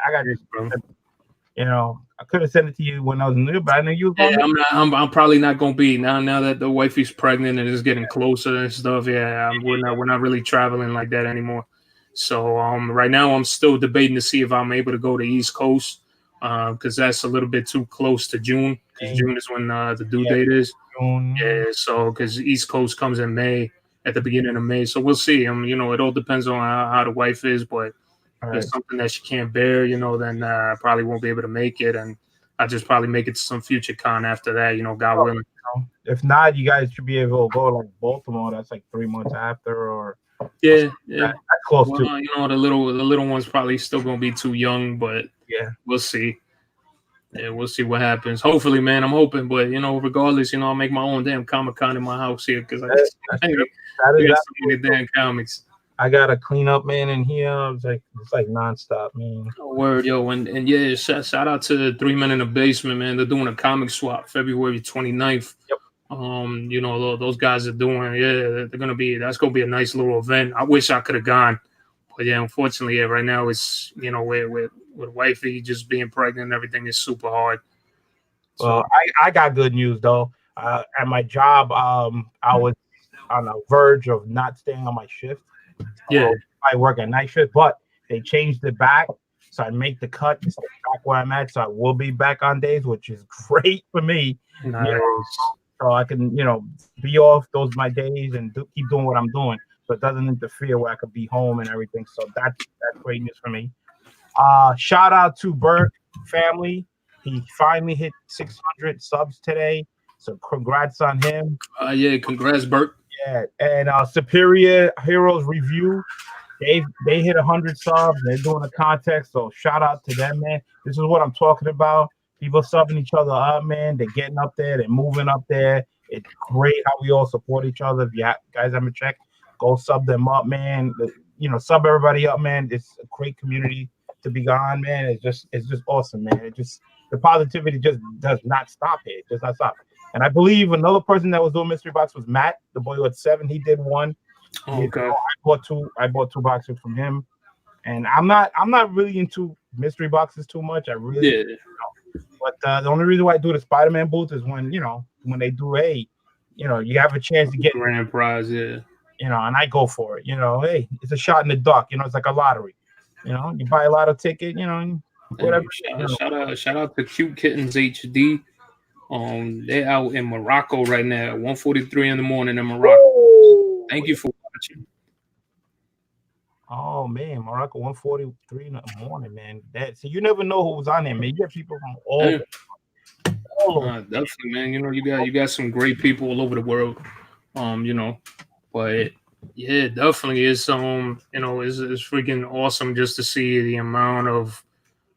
could have sent it to you when I was new, but I knew you. Yeah, I'm probably not gonna be now that the wifey's pregnant and it's getting closer and stuff. Yeah, we're not really traveling like that anymore. So right now I'm still debating to see if I'm able to go to East Coast because that's a little bit too close to June because June is when the due date is. June. Yeah, so because East Coast comes in May at the beginning of May, so we'll see. It all depends on how the wife is, but. If it's something that she can't bear, then I probably won't be able to make it, and I just probably make it to some future con after that, God willing. If not, you guys should be able to go like Baltimore. That's like 3 months after, or yeah, that's close to. The little one's probably still gonna be too young, but yeah, we'll see. Yeah, we'll see what happens. Hopefully, man, I'm hoping, but regardless, I'll make my own damn Comic-Con in my house here because I got so many damn comics. I gotta clean up, man, in here. It's like nonstop, man. Oh, word, yo, and yeah, shout out to 3 Men in the Basement, man. They're doing a comic swap February 29th. Yep. Those guys are doing, that's gonna be a nice little event. I wish I could have gone, but yeah, unfortunately, right now it's with wifey just being pregnant and everything is super hard. Well, I got good news though. At my job, I was on the verge of not staying on my shift. Yeah, I work at night shift, but they changed it back, so I make the cut to stay back where I'm at. So I will be back on days, which is great for me. Nice. So I can, be off those my days and keep doing what I'm doing, so it doesn't interfere where I could be home and everything. So that's great news for me. Shout out to Bert family. He finally hit 600 subs today, so congrats on him. Yeah, congrats, Bert. Yeah, and Superior Heroes Review, they hit 100 subs. They're doing a contest, so shout out to them, man. This is what I'm talking about. People subbing each other up, man. They're getting up there. They're moving up there. It's great how we all support each other. If you guys haven't checked, go sub them up, man. Sub everybody up, man. It's a great community to be gone, man. It's just awesome, man. The positivity just does not stop here. It does not stop. And I believe another person that was doing mystery box was Matt, the boy with 7. He did one. Okay. I bought 2 boxes from him. And I'm not really into mystery boxes too much. I really But the only reason why I do the Spider-Man booth is when they do you have a chance to get grand prize, yeah. And I go for it. Hey, it's a shot in the dark. It's like a lottery. You buy a lotto ticket. Whatever. Shout out to Cute Kittens HD. They're out in Morocco right now, 1:43 in the morning in Morocco. Woo! Thank you for watching. Oh man, Morocco 1:43 in the morning, man. So you never know who's on there, man. You get people from all over. Definitely, man. You got some great people all over the world. But yeah, definitely is it's freaking awesome just to see the amount of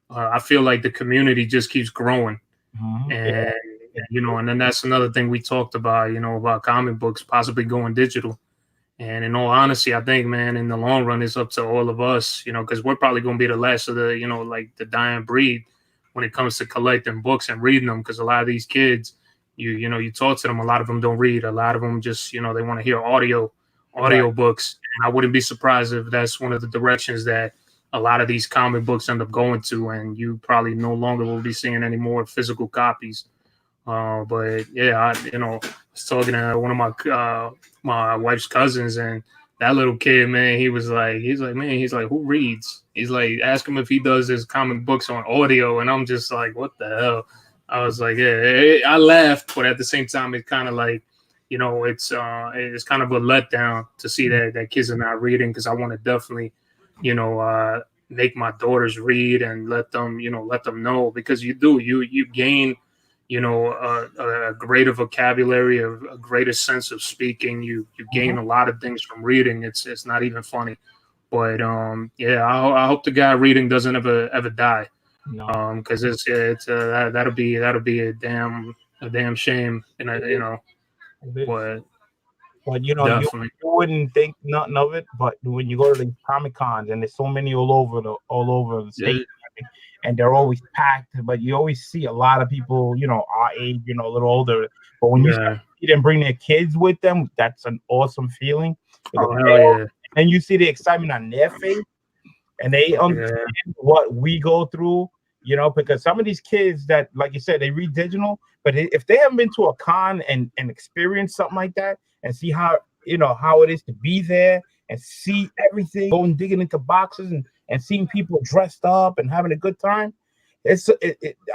I feel like the community just keeps growing. Mm-hmm. And and then that's another thing we talked about, about comic books possibly going digital. And in all honesty, I think, man, in the long run, it's up to all of us, because we're probably going to be the last of the, like the dying breed when it comes to collecting books and reading them. Because a lot of these kids, you talk to them, a lot of them don't read. A lot of them just, they want to hear audio Right. books. And I wouldn't be surprised if that's one of the directions that a lot of these comic books end up going to, and you probably no longer will be seeing any more physical copies. But yeah, I was talking to one of my wife's cousins, and that little kid, man, he's like, man, he's like, who reads? He's like, ask him if he does his comic books on audio, and I'm just like, what the hell? I was like, yeah, I laughed, but at the same time, it's kind of like, it's kind of a letdown to see that kids are not reading, because I want to definitely, make my daughters read and let them know, because you gain, a greater vocabulary, a greater sense of speaking. You gain a lot of things from reading. It's not even funny, but yeah, I hope the guy reading doesn't ever die. No. Because that'll be a damn shame, but you definitely. wouldn't think nothing of it, but when you go to the Comic Cons, and there's so many all over the state, and they're always packed, but you always see a lot of people, our age, a little older. But when you see them bring their kids with them, that's an awesome feeling. Oh, hell yeah. And you see the excitement on their face, and they understand what we go through, because some of these kids that, like you said, they read digital, but if they haven't been to a con and experienced something like that, and see how it is to be there and see everything, going digging into boxes and seeing people dressed up and having a good time,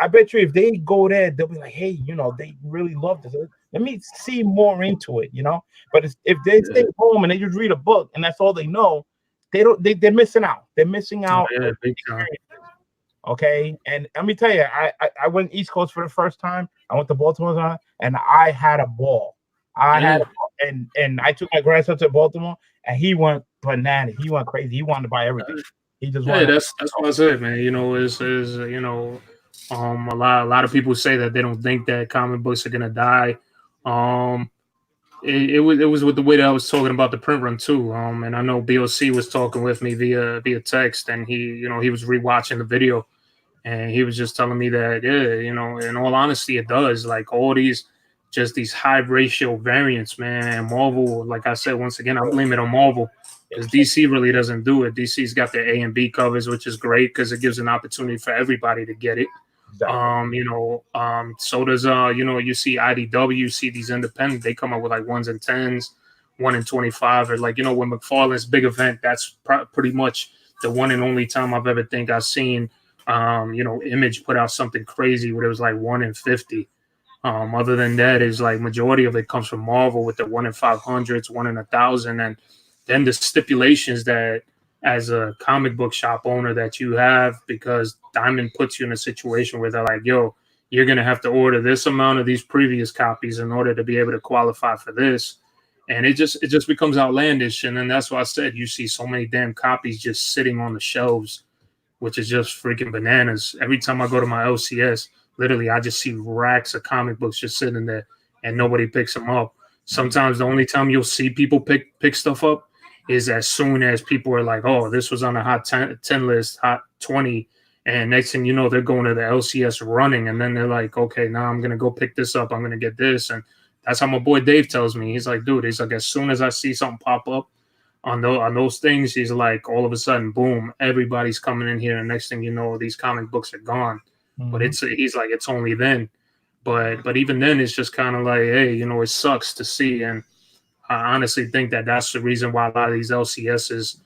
I bet you if they go there, they'll be like, hey, they really love this. Let me see more into it, But if they stay home and they just read a book and that's all they know, they're missing out. They're missing out. Yeah, big time. Okay, and let me tell you, I went East Coast for the first time. I went to Baltimore, and I had a ball. And I took my grandson to Baltimore, and he went bananas. He went crazy. He wanted to buy everything. He just wanted. That's what I said, man. A lot of people say that they don't think that comic books are gonna die. It was with the way that I was talking about the print run too. And I know BOC was talking with me via text, and he was rewatching the video, and he was just telling me that in all honesty, it does. Like all these high ratio variants, man. And Marvel, like I said, once again, I blame it on Marvel, because DC really doesn't do it. DC's got their A and B covers, which is great because it gives an opportunity for everybody to get it. Exactly. So does you see IDW, you see these independent, they come up with like 1s and 10s, 1 in 25, or like when McFarlane's big event, that's pretty much the one and only time I've ever think I've seen Image put out something crazy where it was like 1 in 50. Other than that, is like majority of it comes from Marvel with the 1 in 500s, 1 in 1,000, and then the stipulations that as a comic book shop owner that you have, because Diamond puts you in a situation where they're like, yo, you're going to have to order this amount of these previous copies in order to be able to qualify for this. And it just becomes outlandish. And then that's why I said you see so many damn copies just sitting on the shelves, which is just freaking bananas. Every time I go to my LCS, literally, I just see racks of comic books just sitting there and nobody picks them up. Sometimes the only time you'll see people pick stuff up is as soon as people are like, oh, this was on the hot 10 list, hot 20. And next thing you know, they're going to the LCS running. And then they're like, okay, now I'm going to go pick this up. I'm going to get this. And that's how my boy Dave tells me. He's like, dude, he's like, as soon as I see something pop up on those things, he's like, all of a sudden, boom, everybody's coming in here. And next thing you know, these comic books are gone. Mm-hmm. But he's like, it's only then. But even then, it's just kind of like, hey, it sucks to see. And I honestly think that that's the reason why a lot of these LCSs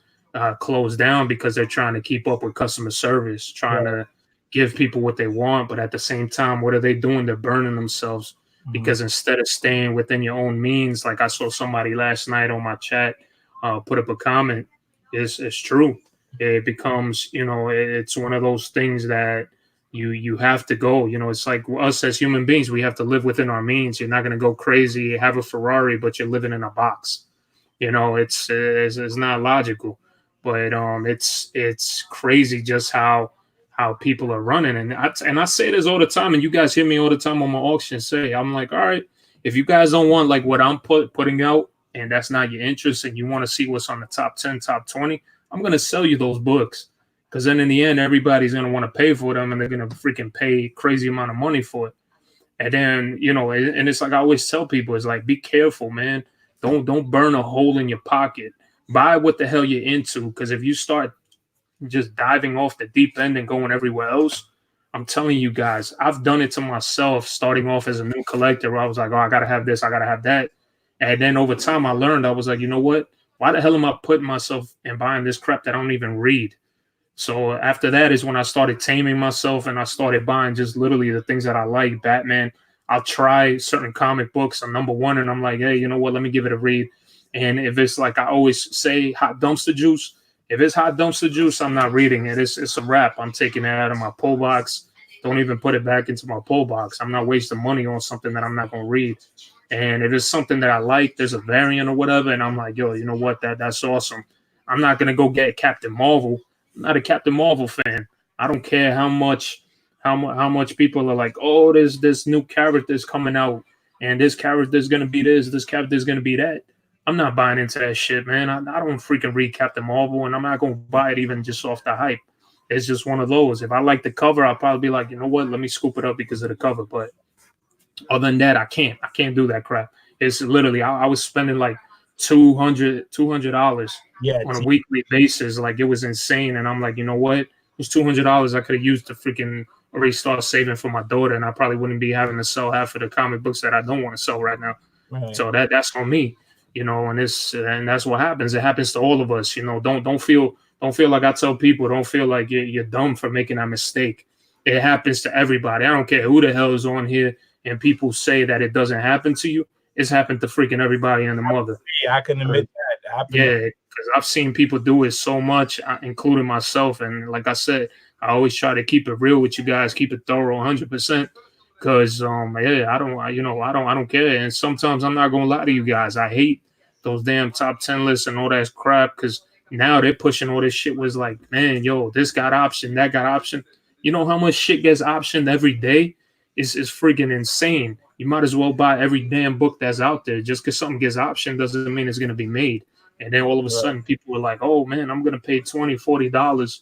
close down, because they're trying to keep up with customer service, trying to give people what they want. But at the same time, what are they doing? They're burning themselves, because instead of staying within your own means, like I saw somebody last night on my chat put up a comment, it's true. It becomes, it's one of those things that you have to go, it's like us as human beings, we have to live within our means. You're not going to go crazy, have a Ferrari, but you're living in a box. It's not logical, but it's crazy just how people are running. And I say this all the time, and you guys hear me all the time on my auction say, I'm like, all right, if you guys don't want like what I'm putting out, and that's not your interest, and you want to see what's on the top 10, top 20, I'm going to sell you those books. Because then in the end, everybody's going to want to pay for them, and they're going to freaking pay crazy amount of money for it. And then, and it's like I always tell people, it's like, be careful, man. Don't burn a hole in your pocket. Buy what the hell you're into. Because if you start just diving off the deep end and going everywhere else. I'm telling you guys, I've done it to myself, starting off as a new collector, where I was like, oh, I gotta have this, I gotta have that. And then over time I learned, I was like, you know what? Why the hell am I putting myself and buying this crap that I don't even read? So after that is when I started taming myself and I started buying just literally the things that I like. Batman. I'll try certain comic books. I'm number one, and I'm like, hey, you know what? Let me give it a read. And if it's like I always say, hot dumpster juice. If it's hot dumpster juice, I'm not reading it. It's a wrap. I'm taking it out of my pull box. Don't even put it back into my pull box. I'm not wasting money on something that I'm not going to read. And if it's something that I like, there's a variant or whatever, and I'm like, yo, you know what? That's awesome. I'm not going to go get Captain Marvel. I'm not a Captain Marvel fan. I don't care how much people are like, oh, there's this new character's coming out, and this character's gonna be this character's gonna be that. I'm not buying into that shit, man. I don't freaking read Captain Marvel, and I'm not gonna buy it even just off the hype. It's just one of those. If I like the cover, I'll probably be like, you know what, let me scoop it up because of the cover. But other than that, I can't do that crap. It's literally I was spending like $200 Yeah, on a weekly basis. Like it was insane. And I'm like, you know what? It was $200 I could have used to freaking already start saving for my daughter, and I probably wouldn't be having to sell half of the comic books that I don't want to sell right now. right. So that's on me, you know, and that's what happens. It happens to all of us, you know. Don't feel like I tell people, don't feel like you're dumb for making that mistake. It happens to everybody. I don't care who the hell is on here and people say that it doesn't happen to you. It's happened to freaking everybody and the mother. Yeah, I can admit that. Yeah, because I've seen people do it so much, including myself. And like I said, I always try to keep it real with you guys, keep it thorough, 100%. Because yeah, I don't care. And sometimes I'm not gonna lie to you guys. I hate those damn top 10 lists and all that crap. Because now they're pushing all this shit. Was like, man, yo, this got option, that got option. You know how much shit gets optioned every day? Is freaking insane. You might as well buy every damn book that's out there. Just because something gets optioned doesn't mean it's gonna be made. And then all of a sudden, people were like, oh, man, I'm going to pay $20, $40.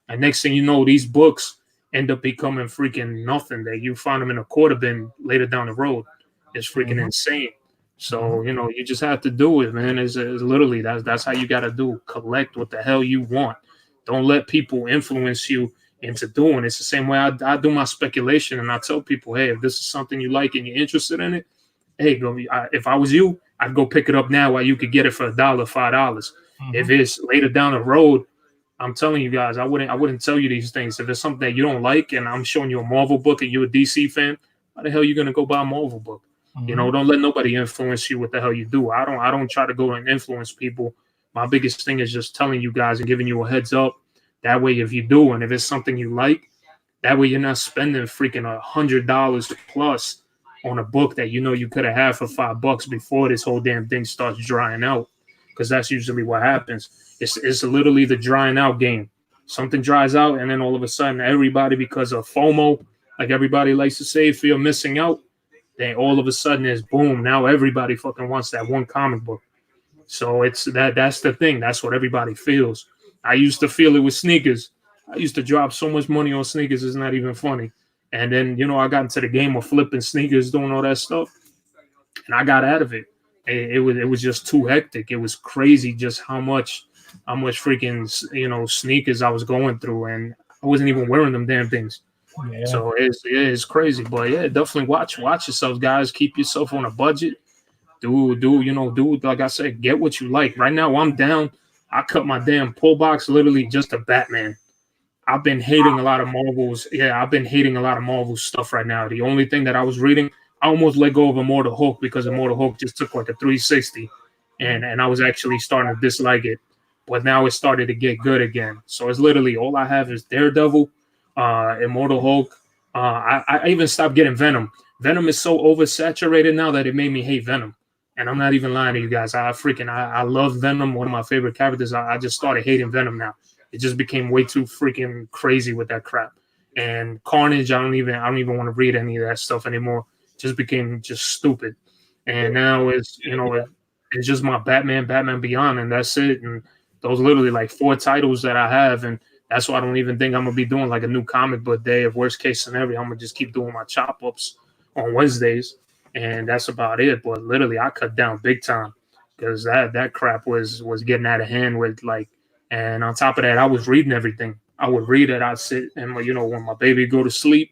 And next thing you know, these books end up becoming freaking nothing. That you find them in a quarter bin later down the road. It's freaking insane. So, you know, you just have to do it, man. It's literally, that's how you got to do. Collect what the hell you want. Don't let people influence you into doing it. It's the same way I do my speculation. And I tell people, hey, if this is something you like and you're interested in it, hey, if I was you, I'd go pick it up now while you could get it for $1, $5. If it's later down the road, I'm telling you guys, I wouldn't tell you these things. If it's something that you don't like and I'm showing you a Marvel book and you're a DC fan, why the hell are you gonna go buy a Marvel book? You know, don't let nobody influence you what the hell you do. I don't try to go and influence people. My biggest thing is just telling you guys and giving you a heads up. That way, if you do, and if it's something you like, that way you're not spending freaking $100 plus on a book that you know you could have had for $5 before this whole damn thing starts drying out, because that's usually what happens. It's literally the drying out game. Something dries out, and then all of a sudden, everybody, because of FOMO, like everybody likes to say, feel missing out. Then all of a sudden, it's boom. Now everybody fucking wants that one comic book. So that's the thing. That's what everybody feels. I used to feel it with sneakers. I used to drop so much money on sneakers. It's not even funny. And then, you know, I got into the game of flipping sneakers, doing all that stuff, and I got out of it. It was just too hectic. It was crazy just how much freaking, you know, sneakers I was going through, and I wasn't even wearing them damn things. Yeah. So it's crazy. But yeah, definitely watch yourselves, guys. Keep yourself on a budget. Do like I said, get what you like. Right now, I'm down. I cut my damn pull box literally just to Batman. I've been hating a lot of Marvel's. Yeah, I've been hating a lot of Marvel stuff right now. The only thing that I was reading, I almost let go of Immortal Hulk because Immortal Hulk just took like a 360, and I was actually starting to dislike it. But now it started to get good again. So it's literally all I have is Daredevil, Immortal Hulk. I even stopped getting Venom. Venom is so oversaturated now that it made me hate Venom. And I'm not even lying to you guys. I love Venom, one of my favorite characters. I just started hating Venom now. It just became way too freaking crazy with that crap. And Carnage, I don't even want to read any of that stuff anymore. It just became just stupid. And now it's just my Batman Beyond, and that's it. And those literally like 4 titles that I have, and that's why I don't even think I'm gonna be doing like a new comic book day. Of worst case scenario, I'm gonna just keep doing my chop ups on Wednesdays, and that's about it. But literally, I cut down big time because that crap was getting out of hand with like. And on top of that, I was reading everything. I would read it. I'd sit and, you know, when my baby go to sleep,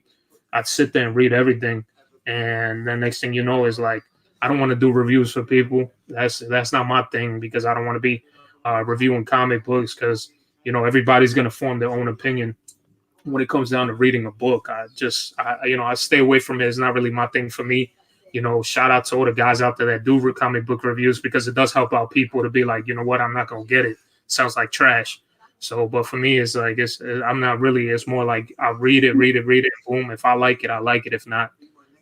I'd sit there and read everything. And the next thing you know is like, I don't want to do reviews for people. That's not my thing, because I don't want to be reviewing comic books, because, you know, everybody's going to form their own opinion when it comes down to reading a book. I stay away from it. It's not really my thing for me. You know, shout out to all the guys out there that do comic book reviews, because it does help out people to be like, you know what, I'm not going to get it. Sounds like trash. So, but for me, it's like, I'm not really, it's more like I read it, boom. If I like it, I like it. If not,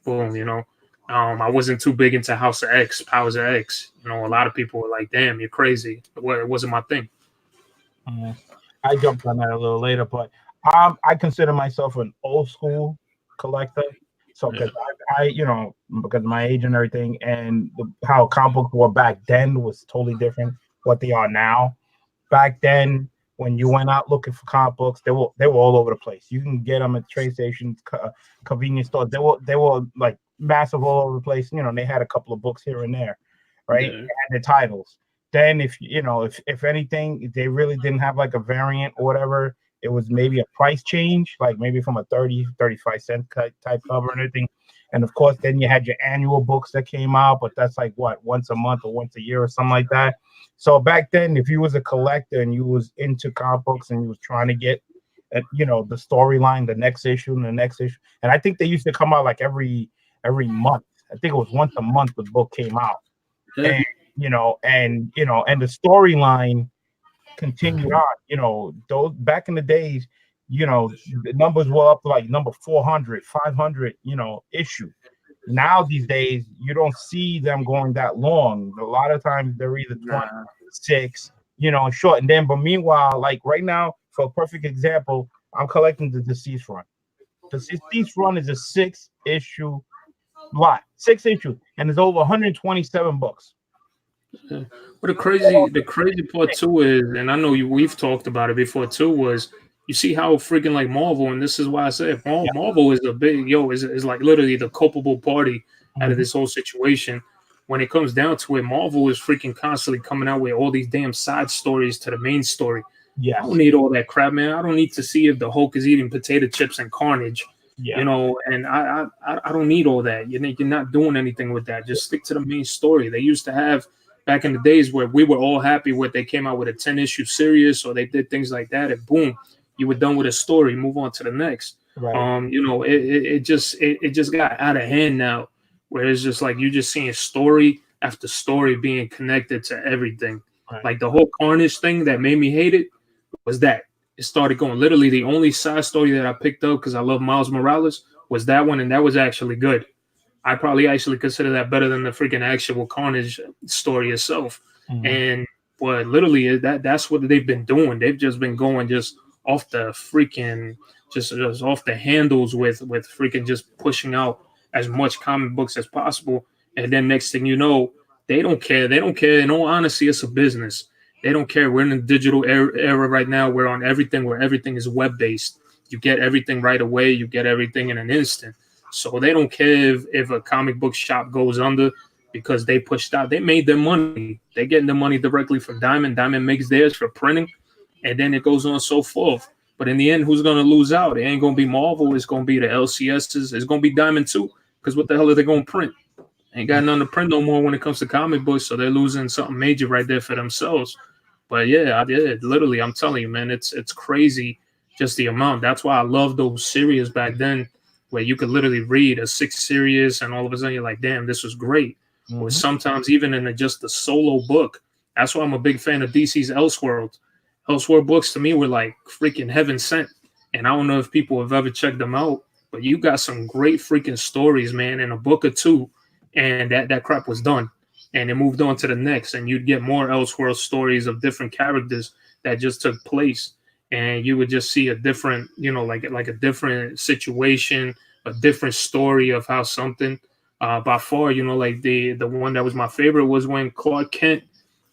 boom, you know. I wasn't too big into House of X, Powers of X. You know, a lot of people were like, damn, you're crazy. It wasn't my thing. I jumped on that a little later, but I consider myself an old school collector. So because you know, because of my age and everything, and how comic books were back then was totally different what they are now. Back then, when you went out looking for comic books, they were all over the place. You can get them at train stations, convenience stores. They were like massive all over the place. You know, they had a couple of books here and there, right? And the titles. Then if anything, they really didn't have like a variant or whatever. It was maybe a price change, like maybe from a 35-cent type cover and everything. And of course, then you had your annual books that came out, but that's like what, once a month or once a year or something like that. So back then, if you was a collector and you was into comic books and you was trying to get, you know, the storyline, the next issue, and I think they used to come out like every month. I think it was once a month the book came out, and the storyline continued on. You know, those back in the days, you know, the numbers were up to like number 400, 500, you know, issue. Now these days, you don't see them going that long. A lot of times they're either 26, you know, short. And then, but meanwhile, like right now, for a perfect example, I'm collecting the Deceased Run. The Deceased Run is a 6-issue lot, 6 issues, and there's over 127 books. But the crazy part too is, and I know we've talked about it before too, was you see how freaking like Marvel, and this is why I say Marvel is a big is like literally the culpable party out of this whole situation. When it comes down to it, Marvel is freaking constantly coming out with all these damn side stories to the main story. I don't need all that crap, man. I don't need to see if the Hulk is eating potato chips and Carnage. You know, and I don't need all that. You're not doing anything with that. Just stick to the main story. They used to have back in the days where we were all happy with they came out with a 10-issue series, or they did things like that, and boom, you were done with a story, move on to the next. You know, it just got out of hand now, where it's just like you're just seeing story after story being connected to everything. Like the whole Carnage thing that made me hate it was that it started going, literally the only side story that I picked up because I love Miles Morales was that one, and that was actually good. I probably actually consider that better than the freaking actual Carnage story itself. And but literally that's what they've been doing. They've just been going just off the freaking just off the handles with freaking just pushing out as much comic books as possible. And then next thing you know, they don't care. They don't care. In all honesty, it's a business. They don't care. We're in a digital era right now. We're on everything where everything is web-based. You get everything right away. You get everything in an instant. So they don't care if a comic book shop goes under because they pushed out. They made their money. They're getting the money directly from Diamond. Diamond makes theirs for printing, and then it goes on so forth. But in the end, who's going to lose out? It ain't going to be Marvel. It's going to be the LCSs. It's going to be Diamond too, because what the hell are they going to print? Ain't got nothing to print no more when it comes to comic books, so they're losing something major right there for themselves. But yeah, literally, I'm telling you, man, it's crazy just the amount. That's why I love those series back then, where you could literally read a 6 series and all of a sudden you're like, damn, this was great. Or sometimes even in just a solo book. That's why I'm a big fan of DC's Elseworld. Elseworld books to me were like freaking heaven sent. And I don't know if people have ever checked them out, but you got some great freaking stories, man, in a book or two. And that crap was done. And it moved on to the next. And you'd get more Elseworld stories of different characters that just took place. And you would just see a different, like a different situation, a different story of how something by far, like the one that was my favorite was when Clark Kent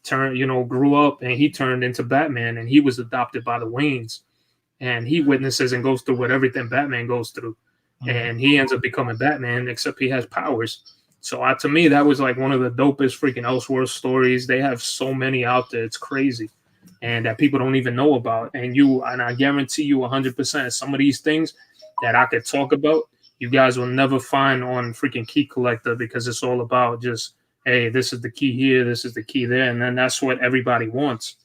grew up and he turned into Batman, and he was adopted by the Waynes, and he witnesses and goes through what everything Batman goes through. And he ends up becoming Batman, except he has powers. So to me, that was like one of the dopest freaking Elseworld stories. They have so many out there. It's crazy. and that people don't even know about. And I guarantee you 100%, some of these things that I could talk about, you guys will never find on freaking Key Collector, because it's all about just, hey, this is the key here, this is the key there, and then that's what everybody wants.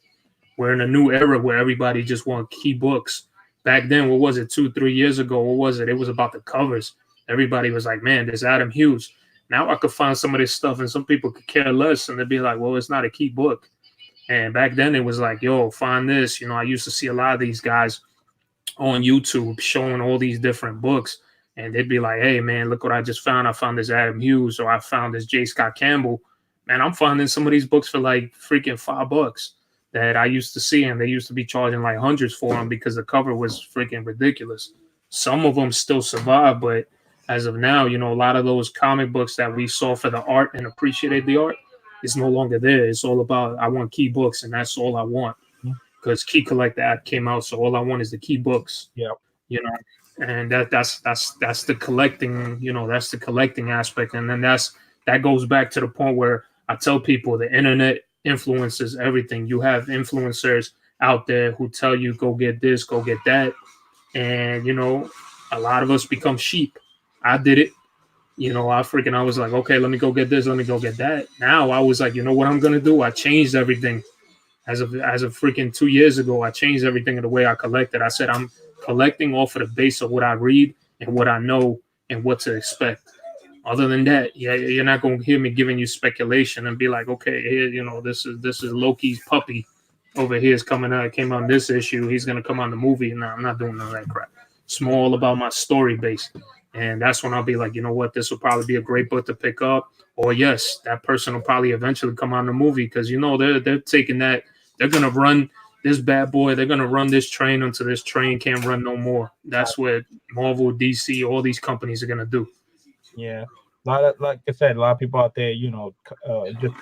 We're in a new era where everybody just wants key books. Back then, what was it, 2-3 years ago? What was it? It was about the covers. Everybody was like, man, there's Adam Hughes. Now I could find some of this stuff, and some people could care less, and they'd be like, well, it's not a key book. And back then it was like, yo, find this. You know, I used to see a lot of these guys on YouTube showing all these different books, and they'd be like, hey, man, look what I just found. I found this Adam Hughes, or I found this J. Scott Campbell. Man, I'm finding some of these books for like freaking $5 that I used to see, and they used to be charging like hundreds for them because the cover was freaking ridiculous. Some of them still survive, but as of now, you know, a lot of those comic books that we saw for the art and appreciated the art is no longer there. It's all about, I want key books, and that's all I want, because Key Collector app came out, so all I want is the key books. Yeah, you know, and that's the collecting. You know, that's the collecting aspect, and then that goes back to the point where I tell people the internet influences everything. You have influencers out there who tell you go get this, go get that, and you know, a lot of us become sheep. I did it. You know, I was like, okay, let me go get this, let me go get that. Now I was like, you know what I'm gonna do? I changed everything. As of freaking 2 years ago, I changed everything in the way I collected. I said I'm collecting off of the base of what I read and what I know and what to expect. Other than that, yeah, you're not gonna hear me giving you speculation and be like, okay, here, you know, this is Loki's puppy over here is coming out. It came on this issue. He's gonna come on the movie. No, I'm not doing none of that crap. It's more all about my story base. And that's when I'll be like, you know what, this will probably be a great book to pick up. Or yes, that person will probably eventually come on the movie, because you know they're taking that, they're gonna run this bad boy, they're gonna run this train until this train can't run no more. That's what Marvel, DC, all these companies are gonna do. Yeah. Like I said, a lot of people out there, you know, just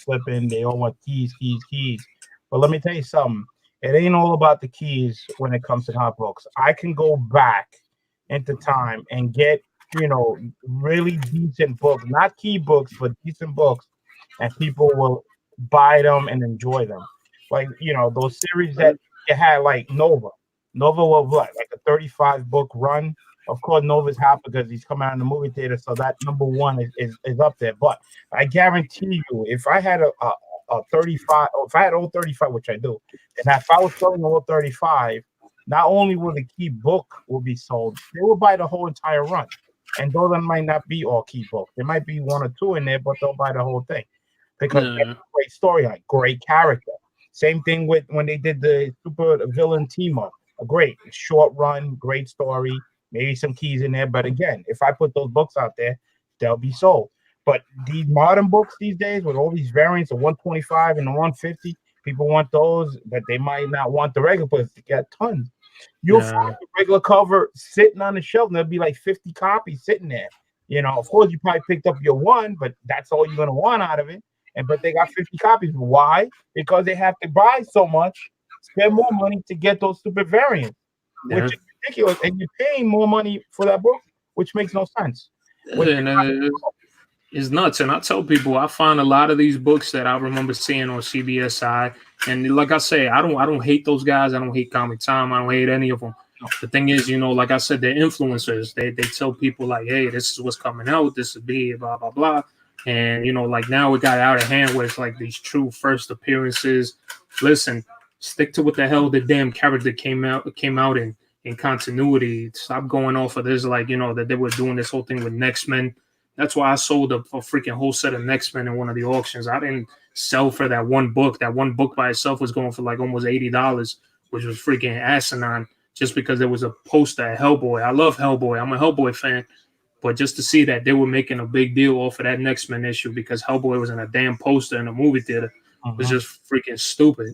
flipping. They all want keys. But let me tell you something. It ain't all about the keys when it comes to comic books. I can go back into time and get, you know, really decent books, not key books, but decent books, and people will buy them and enjoy them. Like, you know, those series that you had, like Nova. Nova was what, like a 35 book run. Of course, Nova's hot because he's coming out in the movie theater, so that number one is up there. But I guarantee you, if I had a 35, or if I had all 35, which I do, and if I was selling all 35, not only will the key book will be sold, they will buy the whole entire run. And though there might not be all key books, there might be one or two in there, but they'll buy the whole thing because that's a great storyline, great character. Same thing with when they did the super villain team up, a great short run, great story, maybe some keys in there. But again, if I put those books out there, they'll be sold. But these modern books these days with all these variants of 125 and the 150, people want those, but they might not want the regular books. They got tons. You'll find the regular cover sitting on the shelf, and there'll be like 50 copies sitting there. You know, of course, you probably picked up your one, but that's all you're going to want out of it. But they got 50 copies. Why? Because they have to buy so much, spend more money to get those stupid variants, which is ridiculous. And you're paying more money for that book, which makes no sense. It's nuts. And I tell people, I find a lot of these books that I remember seeing on CBSI. And like I say, I don't hate those guys. I don't hate Comic Time. I don't hate any of them. The thing is, you know, like I said, they're influencers. They tell people like, hey, this is what's coming out. This would be blah, blah, blah. And, you know, like now it got out of hand where it's like these true first appearances. Listen, stick to what the hell the damn character came out in continuity. Stop going off of this, like, you know, that they were doing this whole thing with Next Men. That's why I sold a freaking whole set of Next Men in one of the auctions. I didn't sell for that one book. That one book by itself was going for like almost $80, which was freaking asinine, just because there was a poster of Hellboy. I love Hellboy. I'm a Hellboy fan. But just to see that they were making a big deal off of that Next Men issue because Hellboy was in a damn poster in a movie theater was just freaking stupid.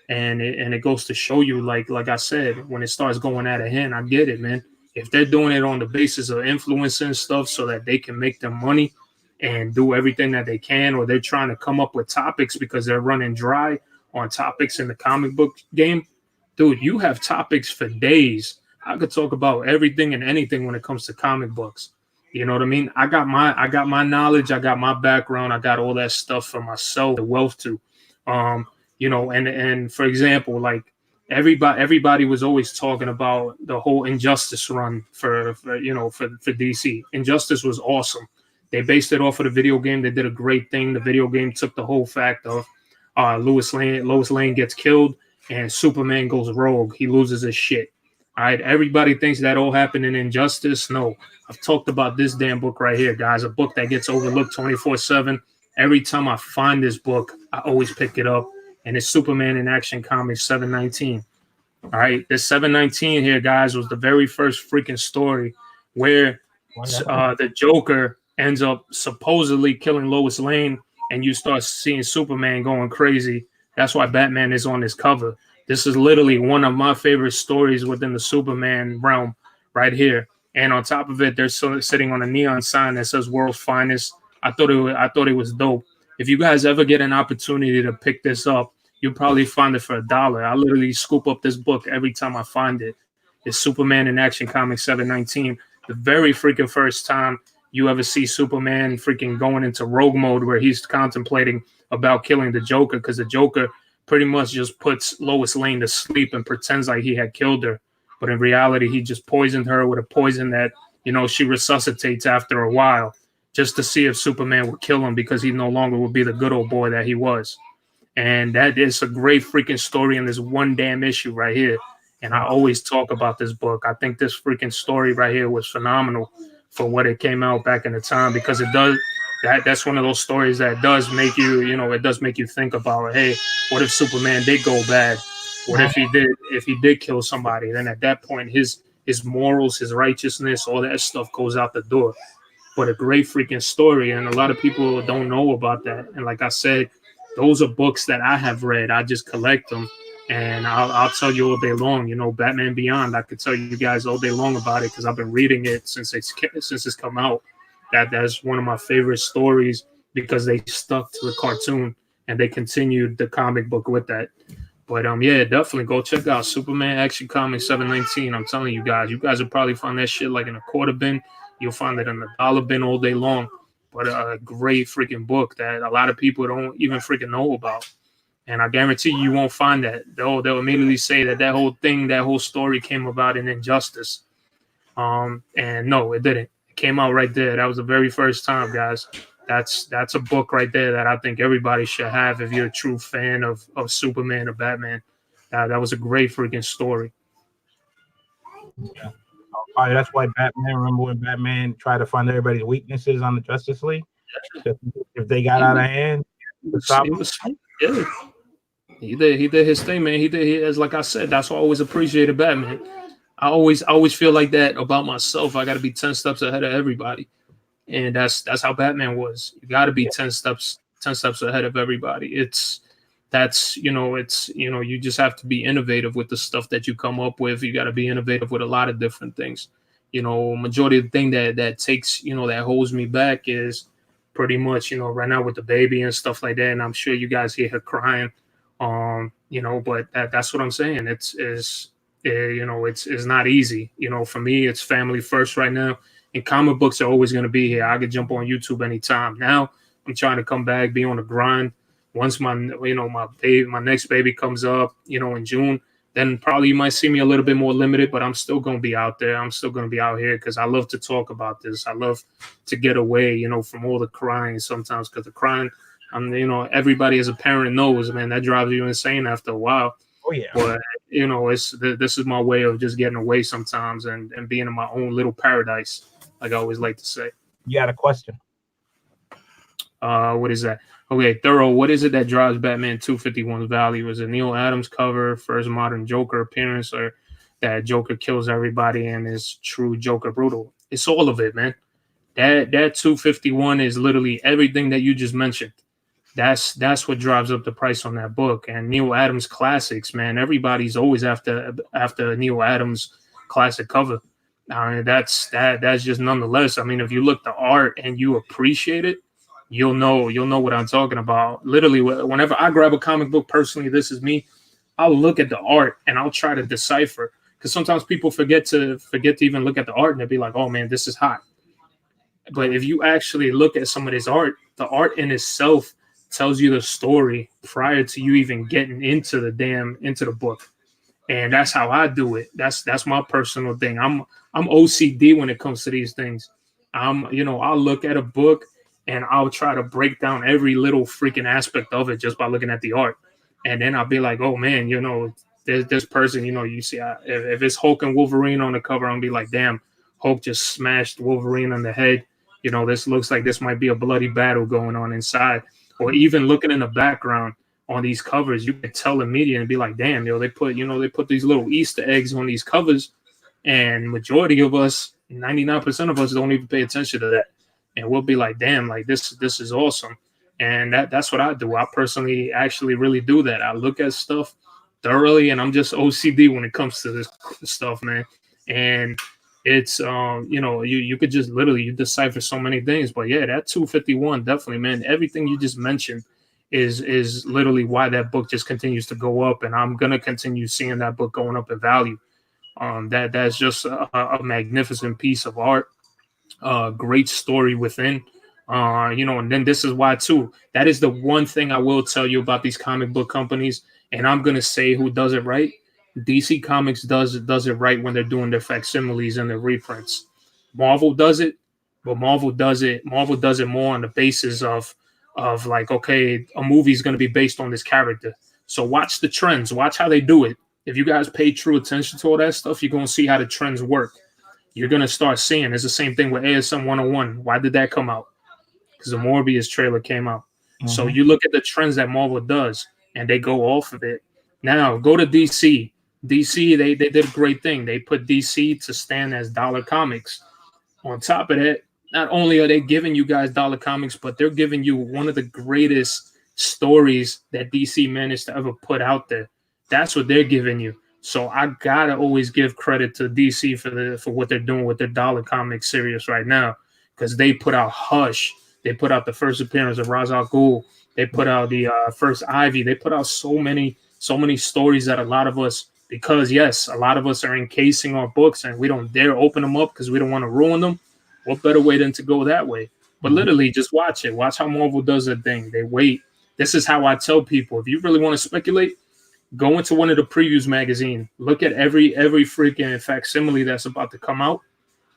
And it goes to show you, like I said, when it starts going out of hand, I get it, man. If they're doing it on the basis of influencing stuff so that they can make them money and do everything that they can, or they're trying to come up with topics because they're running dry on topics in the comic book game, dude, you have topics for days. I could talk about everything and anything when it comes to comic books. You know what I mean? I got my knowledge, I got my background, I got all that stuff for myself, the wealth to. you know, and for example, like everybody was always talking about the whole Injustice run for DC. Injustice was awesome. They based it off of the video game. They did a great thing. The video game took the whole fact of Lois Lane gets killed and Superman goes rogue. He loses his shit. All right, everybody thinks that all happened in Injustice. No, I've talked about this damn book right here, guys. A book that gets overlooked 24/7. Every time I find this book, I always pick it up, and it's Superman in Action Comics 719. All right, this 719 here, guys, was the very first freaking story where the Joker ends up supposedly killing Lois Lane, and you start seeing Superman going crazy. That's why Batman is on this cover. This is literally one of my favorite stories within the Superman realm right here. And on top of it, they're sitting on a neon sign that says "World's Finest." I thought it was dope. If you guys ever get an opportunity to pick this up, you'll probably find it for $1. I literally scoop up this book every time I find it. It's Superman in Action Comics 719. The very freaking first time you ever see Superman freaking going into rogue mode where he's contemplating about killing the Joker, because the Joker pretty much just puts Lois Lane to sleep and pretends like he had killed her. But in reality, he just poisoned her with a poison that, you know, she resuscitates after a while, just to see if Superman would kill him, because he no longer would be the good old boy that he was. And that is a great freaking story in this one damn issue right here. And I always talk about this book. I think this freaking story right here was phenomenal for what it came out back in the time, because it does that's one of those stories that does make you, you know, it does make you think about, hey, what if Superman did go bad? What if he did kill somebody? Then at that point, his morals, his righteousness, all that stuff goes out the door. But a great freaking story, and a lot of people don't know about that. And like I said, those are books that I have read. I just collect them, and I'll tell you all day long. You know, Batman Beyond, I could tell you guys all day long about it because I've been reading it since it's come out. That's one of my favorite stories because they stuck to the cartoon and they continued the comic book with that. But yeah, definitely go check out Superman Action Comics 719. I'm telling you guys will probably find that shit like in a quarter bin. You'll find it in the dollar bin all day long. But a great freaking book that a lot of people don't even freaking know about. And I guarantee you won't find that. They'll immediately say that whole story came about in Injustice. And no, it didn't. It came out right there. That was the very first time, guys. That's a book right there that I think everybody should have if you're a true fan of Superman or Batman. That was a great freaking story. Yeah. That's why Batman, remember when Batman tried to find everybody's weaknesses on the Justice League? If they got out of hand, yeah. He did his thing, man. He as like I said, that's why I always appreciated Batman. I always feel like that about myself. I got to be 10 steps ahead of everybody. And that's how Batman was. You got to be 10 steps ahead of everybody. You just have to be innovative with the stuff that you come up with. You got to be innovative with a lot of different things. You know, majority of the thing that takes, that holds me back is pretty much, right now with the baby and stuff like that. And I'm sure you guys hear her crying. But that's what I'm saying. It's not easy. For me, it's family first right now. And comic books are always going to be here. I could jump on YouTube anytime. Now I'm trying to come back, be on the grind. Once my next baby comes up, in June, then probably you might see me a little bit more limited, but I'm still going to be out there. I'm still going to be out here because I love to talk about this. I love to get away, from all the crying sometimes, because the crying, everybody as a parent knows, man, that drives you insane after a while. Oh yeah. But this is my way of just getting away sometimes and being in my own little paradise, like I always like to say. You got a question? What is that? Okay, Thorough, what is it that drives Batman 251's value? Is it Neil Adams cover, first modern Joker appearance, or that Joker kills everybody and is true Joker brutal? It's all of it, man. That 251 is literally everything that you just mentioned. That's what drives up the price on that book. And Neil Adams classics, man. Everybody's always after Neil Adams classic cover. That's just nonetheless. I mean, if you look the art and you appreciate it, you'll know what I'm talking about. Literally, whenever I grab a comic book, personally, this is me. I'll look at the art and I'll try to decipher, because sometimes people forget to even look at the art and they'll be like, "Oh man, this is hot." But if you actually look at some of this art, the art in itself tells you the story prior to you even getting into the book. And that's how I do it. That's my personal thing. I'm OCD when it comes to these things. I'll look at a book and I'll try to break down every little freaking aspect of it just by looking at the art. And then I'll be like, oh man, there's this person, you see, if it's Hulk and Wolverine on the cover, I'll be like, damn, Hulk just smashed Wolverine on the head. This looks like this might be a bloody battle going on inside. Or even looking in the background on these covers, you can tell immediately and be like, damn, they put these little Easter eggs on these covers. And majority of us, 99% of us, don't even pay attention to that. And we'll be like, damn, like this is awesome. And that's what I do. I personally actually really do that. I look at stuff thoroughly, and I'm just OCD when it comes to this stuff, man. And it's you could just literally decipher so many things. But yeah, that 251, definitely, man. Everything you just mentioned is literally why that book just continues to go up, and I'm gonna continue seeing that book going up in value. That's just a magnificent piece of art, great story within. And then this is why too. That is the one thing I will tell you about these comic book companies, and I'm gonna say who does it right. DC Comics does it right when they're doing their facsimiles and their reprints. Marvel does it, but Marvel does it more on the basis of like, okay, a movie is going to be based on this character. So watch the trends, watch how they do it. If you guys pay true attention to all that stuff, you're going to see how the trends work. You're going to start seeing it's the same thing with ASM 101. Why did that come out? Because the Morbius trailer came out. Mm-hmm. So you look at the trends that Marvel does, and they go off of it. Now go to DC. DC, they did a great thing. They put DC to stand as Dollar Comics. On top of that, not only are they giving you guys Dollar Comics, but they're giving you one of the greatest stories that DC managed to ever put out there. That's what they're giving you. So I gotta always give credit to DC for what they're doing with their Dollar Comics series right now, because they put out Hush, they put out the first appearance of Ra's al Ghul, they put out the first Ivy, they put out so many stories that a lot of us. Because, yes, a lot of us are encasing our books and we don't dare open them up because we don't want to ruin them. What better way than to go that way? But literally, just watch it. Watch how Marvel does their thing. They wait. This is how I tell people. If you really want to speculate, go into one of the previews magazine. Look at every freaking facsimile that's about to come out.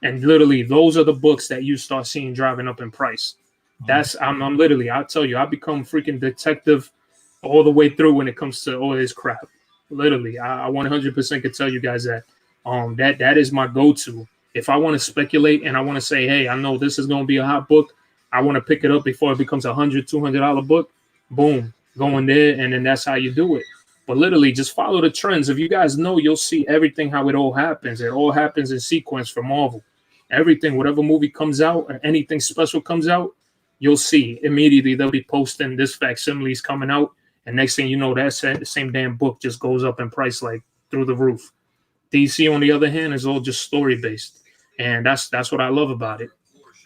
And literally, those are the books that you start seeing driving up in price. I'm literally, I'll tell you, I become freaking detective all the way through when it comes to all this crap. Literally, I 100% could tell you guys that that is my go-to. If I want to speculate and I want to say, hey, I know this is going to be a hot book, I want to pick it up before it becomes $100, $200 book, boom, go in there, and then that's how you do it. But literally, just follow the trends. If you guys know, you'll see everything, how it all happens. It all happens in sequence for Marvel. Everything, whatever movie comes out or anything special comes out, you'll see immediately they'll be posting this facsimiles coming out. And next thing you know, that same damn book just goes up in price like through the roof. DC, on the other hand, is all just story based, and that's what I love about it.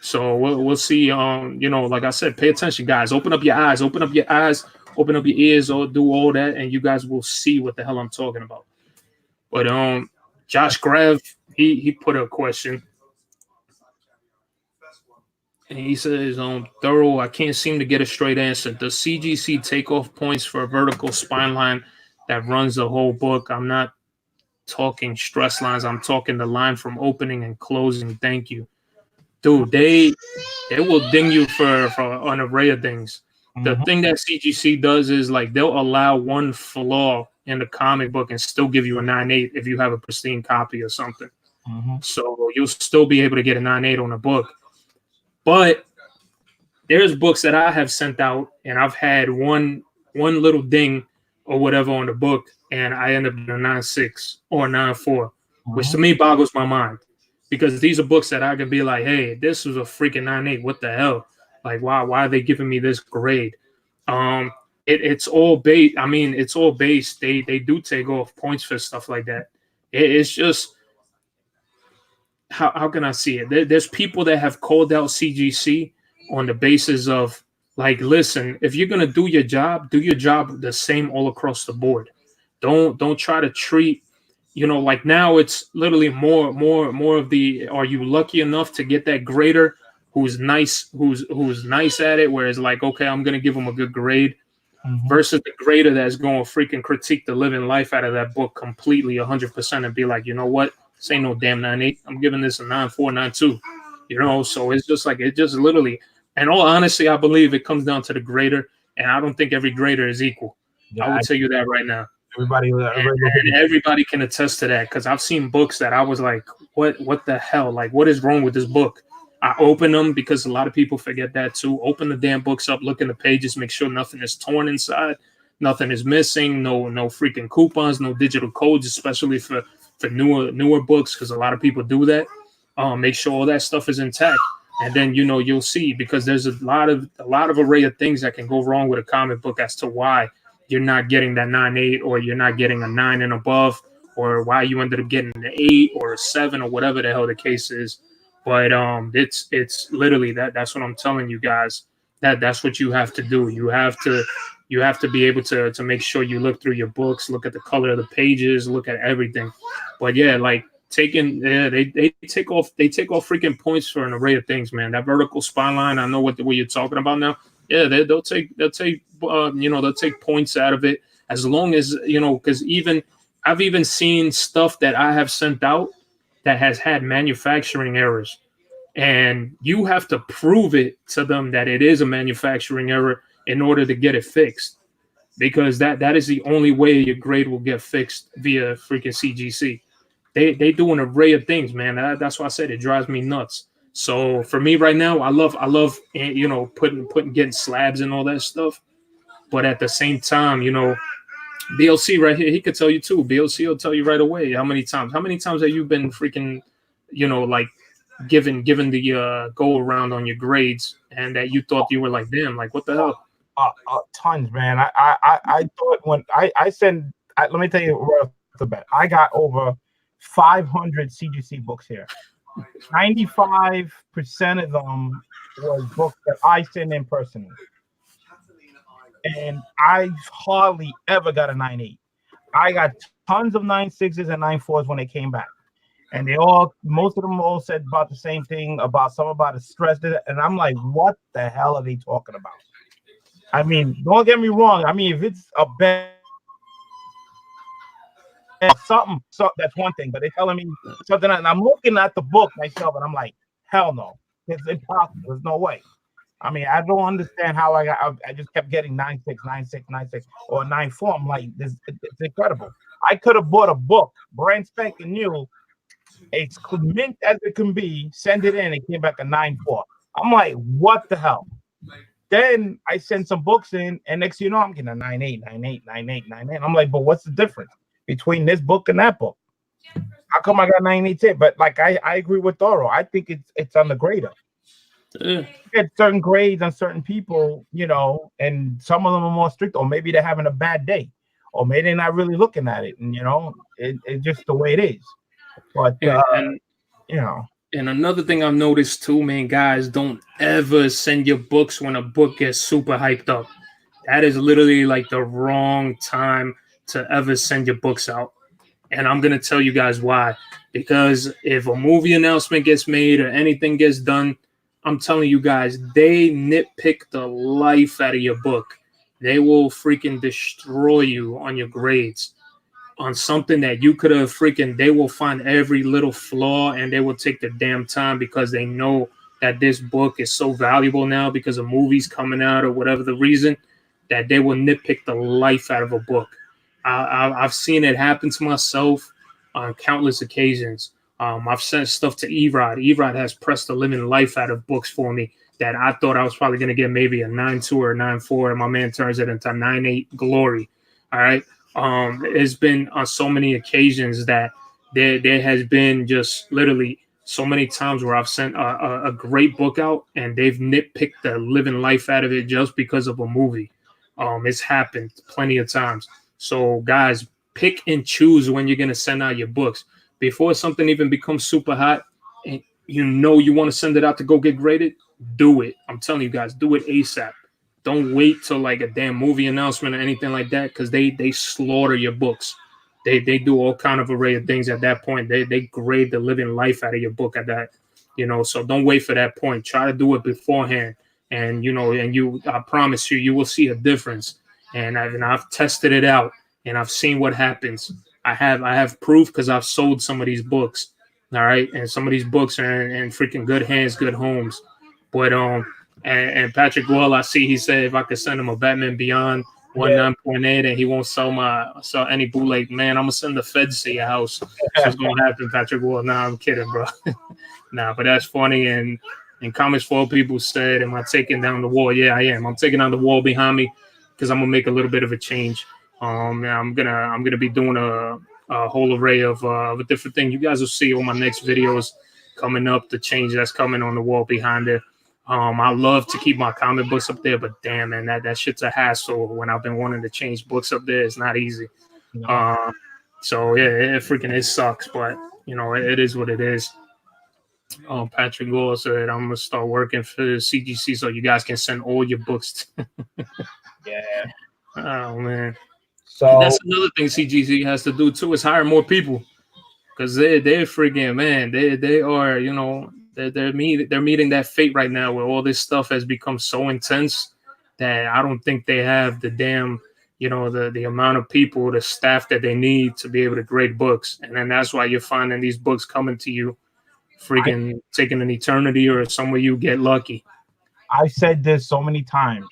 So we'll see. Like I said, pay attention, guys. Open up your eyes, open up your ears, or do all that, and you guys will see what the hell I'm talking about. But Josh Grav, he put a question. And he says, thorough, I can't seem to get a straight answer. Does CGC take off points for a vertical spine line that runs the whole book? I'm not talking stress lines. I'm talking the line from opening and closing. Thank you. Dude, they will ding you for an array of things. The thing that CGC does is, like, they'll allow one flaw in the comic book and still give you a 9.8 if you have a pristine copy or something. So you'll still be able to get a 9.8 on a book. But there's books that I have sent out and I've had one little ding or whatever on the book, and I end up in a 9.6 or 9.4, which to me boggles my mind, because these are books that I could be like, hey, this was a freaking 9.8. What the hell? Like, why are they giving me this grade? It's all based. I mean, it's all based. They do take off points for stuff like that. It's just, how can I see it? There's people that have called out CGC on the basis of, like, listen, if you're gonna do your job the same all across the board. Don't try to treat, like, now it's literally more of the, are you lucky enough to get that grader who's nice at it, where it's like, okay, I'm gonna give them a good grade, versus the grader that's going to freaking critique the living life out of that book completely 100% and be like, you know what, this ain't no damn 9.8. I'm giving this a 9.4, 9.2. You know, so it's just like, it just literally, and all honesty, I believe it comes down to the grader, and I don't think every grader is equal. I will tell you that right now. Everybody can attest to that, because I've seen books that I was like, what the hell? Like, what is wrong with this book? I open them, because a lot of people forget that too. Open the damn books up, look in the pages, make sure nothing is torn inside, nothing is missing, no freaking coupons, no digital codes, especially for newer books, because a lot of people do that. Make sure all that stuff is intact, and then you'll see, because there's a lot of array of things that can go wrong with a comic book as to why you're not getting that 9.8, or you're not getting a 9 and above, or why you ended up getting an 8 or a 7 or whatever the hell the case is. But it's literally that's what I'm telling you guys. That's what you have to do. You have to be able to make sure you look through your books, look at the color of the pages, look at everything. But yeah, like they take off freaking points for an array of things, man. That vertical spine line, I know what you're talking about now. Yeah, they'll take points out of it, as long as because I've even seen stuff that I have sent out that has had manufacturing errors, and you have to prove it to them that it is a manufacturing error in order to get it fixed, because that is the only way your grade will get fixed via freaking CGC. They do an array of things, man. That's why I said it drives me nuts. So for me right now, I love getting slabs and all that stuff, but at the same time, BLC right here, he could tell you too. BLC will tell you right away how many times have you been freaking, like given the go around on your grades, and that you thought you were like, damn, like what the hell? Tons, man. I thought when I send, let me tell you right off the bat, I got over 500 CGC books here. 95% of them was books that I send in personally. And I hardly ever got a 9.8. I got tons of 9.6s and 9.4s when they came back. And most of them all said about the same thing, about a stress. And I'm like, what the hell are they talking about? I mean, don't get me wrong. I mean, if it's a bad something, so that's one thing. But they're telling me something, and I'm looking at the book myself, and I'm like, hell no. It's impossible. There's no way. I mean, I don't understand how I just kept getting 9.6, 9.6, 9.6, or 9.4. I'm like, it's incredible. I could have bought a book, brand spanking new, it's mint as it can be, send it in, it came back a 9.4. I'm like, what the hell? Then I send some books in, and next you know, I'm getting a 9.8, 9.8, 9.8, 9.8. I'm like, but what's the difference between this book and that book? How come I got 9.8? But like, I agree with Thoro. I think it's on the grader. You get certain grades on certain people, and some of them are more strict, or maybe they're having a bad day, or maybe they're not really looking at it, and it's just the way it is. But and another thing I've noticed too, man, guys, don't ever send your books when a book gets super hyped up. That is literally like the wrong time to ever send your books out. And I'm gonna tell you guys why. Because if a movie announcement gets made or anything gets done, I'm telling you guys, they nitpick the life out of your book. They will freaking destroy you on your grades on something that you could have they will find every little flaw, and they will take the damn time, because they know that this book is so valuable now because a movie's coming out or whatever the reason, that they will nitpick the life out of a book. I've seen it happen to myself on countless occasions. I've sent stuff to Erod. Erod has pressed the living life out of books for me that I thought I was probably going to get maybe a 9.2 or a 9.4, and my man turns it into 9.8 glory. All right. It's been on so many occasions that there has been just literally so many times where I've sent a great book out, and they've nitpicked the living life out of it just because of a movie. It's happened plenty of times. So guys, pick and choose when you're going to send out your books. Before something even becomes super hot and you want to send it out to go get graded, do it. I'm telling you guys, do it ASAP. Don't wait till like a damn movie announcement or anything like that, because they slaughter your books. They do all kind of array of things at that point. They grade the living life out of your book at you know. So don't wait for that point. Try to do it beforehand, and you know, and I promise you, you will see a difference. And I've tested it out, and I've seen what happens. I have proof because I've sold some of these books. All right, and some of these books are in freaking good hands, good homes. But and Patrick Wall, I see he said if I could send him a Batman Beyond 19.8 and he won't sell any bootleg, man, I'm gonna send the feds to your house. So it's gonna happen, Patrick Wall. Nah, I'm kidding, bro. Nah, but that's funny. And Comics for people said, "Am I taking down the wall?" Yeah, I am. I'm taking down the wall behind me because I'm gonna make a little bit of a change. I'm gonna be doing a whole array of a different thing. You guys will see on my next videos coming up, the change that's coming on the wall behind it. I love to keep my comic books up there, but damn, man, that shit's a hassle. When I've been wanting to change books up there, it's not easy. No. So yeah, it sucks, but you know, it is what it is. Patrick Gore said, "I'm gonna start working for CGC so you guys can send all your books." Yeah. Oh man. So and that's another thing CGC has to do too, is hire more people, because they're freaking, man, they are, you know, they're meeting that fate right now where all this stuff has become so intense that I don't think they have the damn, you know, the amount of people, the staff that they need to be able to grade books. And then that's why you're finding these books coming to you freaking taking an eternity, or somewhere you get lucky. I said this so many times.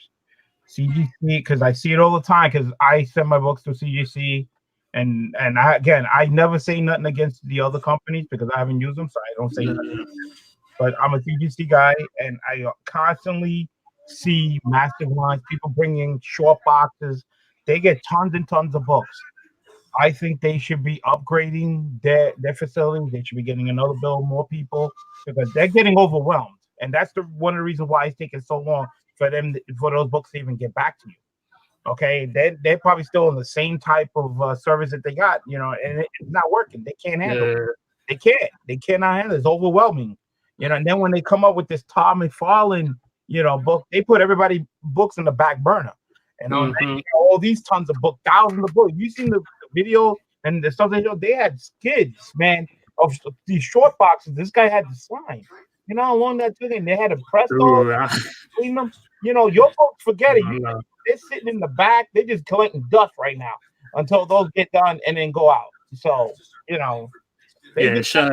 CGC, because I see it all the time, because I send my books to CGC, and I never say nothing against the other companies because I haven't used them, so I don't say nothing. But I'm a CGC guy, and I constantly see massive lines, people bringing short boxes. They get tons and tons of books. I think they should be upgrading their facilities. They should be getting another bill, more people, because they're getting overwhelmed. And that's one of the reasons why it's taking so long for those books to even get back to you. Okay, they're probably still in the same type of service that they got, you know, and it's not working. They can't handle it. They cannot handle it. It's overwhelming, you know. And then when they come up with this Todd McFarlane, you know, book, they put everybody books in the back burner. And all these tons of books, thousands of books. You seen the video and the stuff they had skids, man, of these short boxes. This guy had to sign. You know how long that took, and they had to press those, clean them. You know, your folks forget it. They're sitting in the back. They're just collecting dust right now until those get done and then go out. So, you know. Shout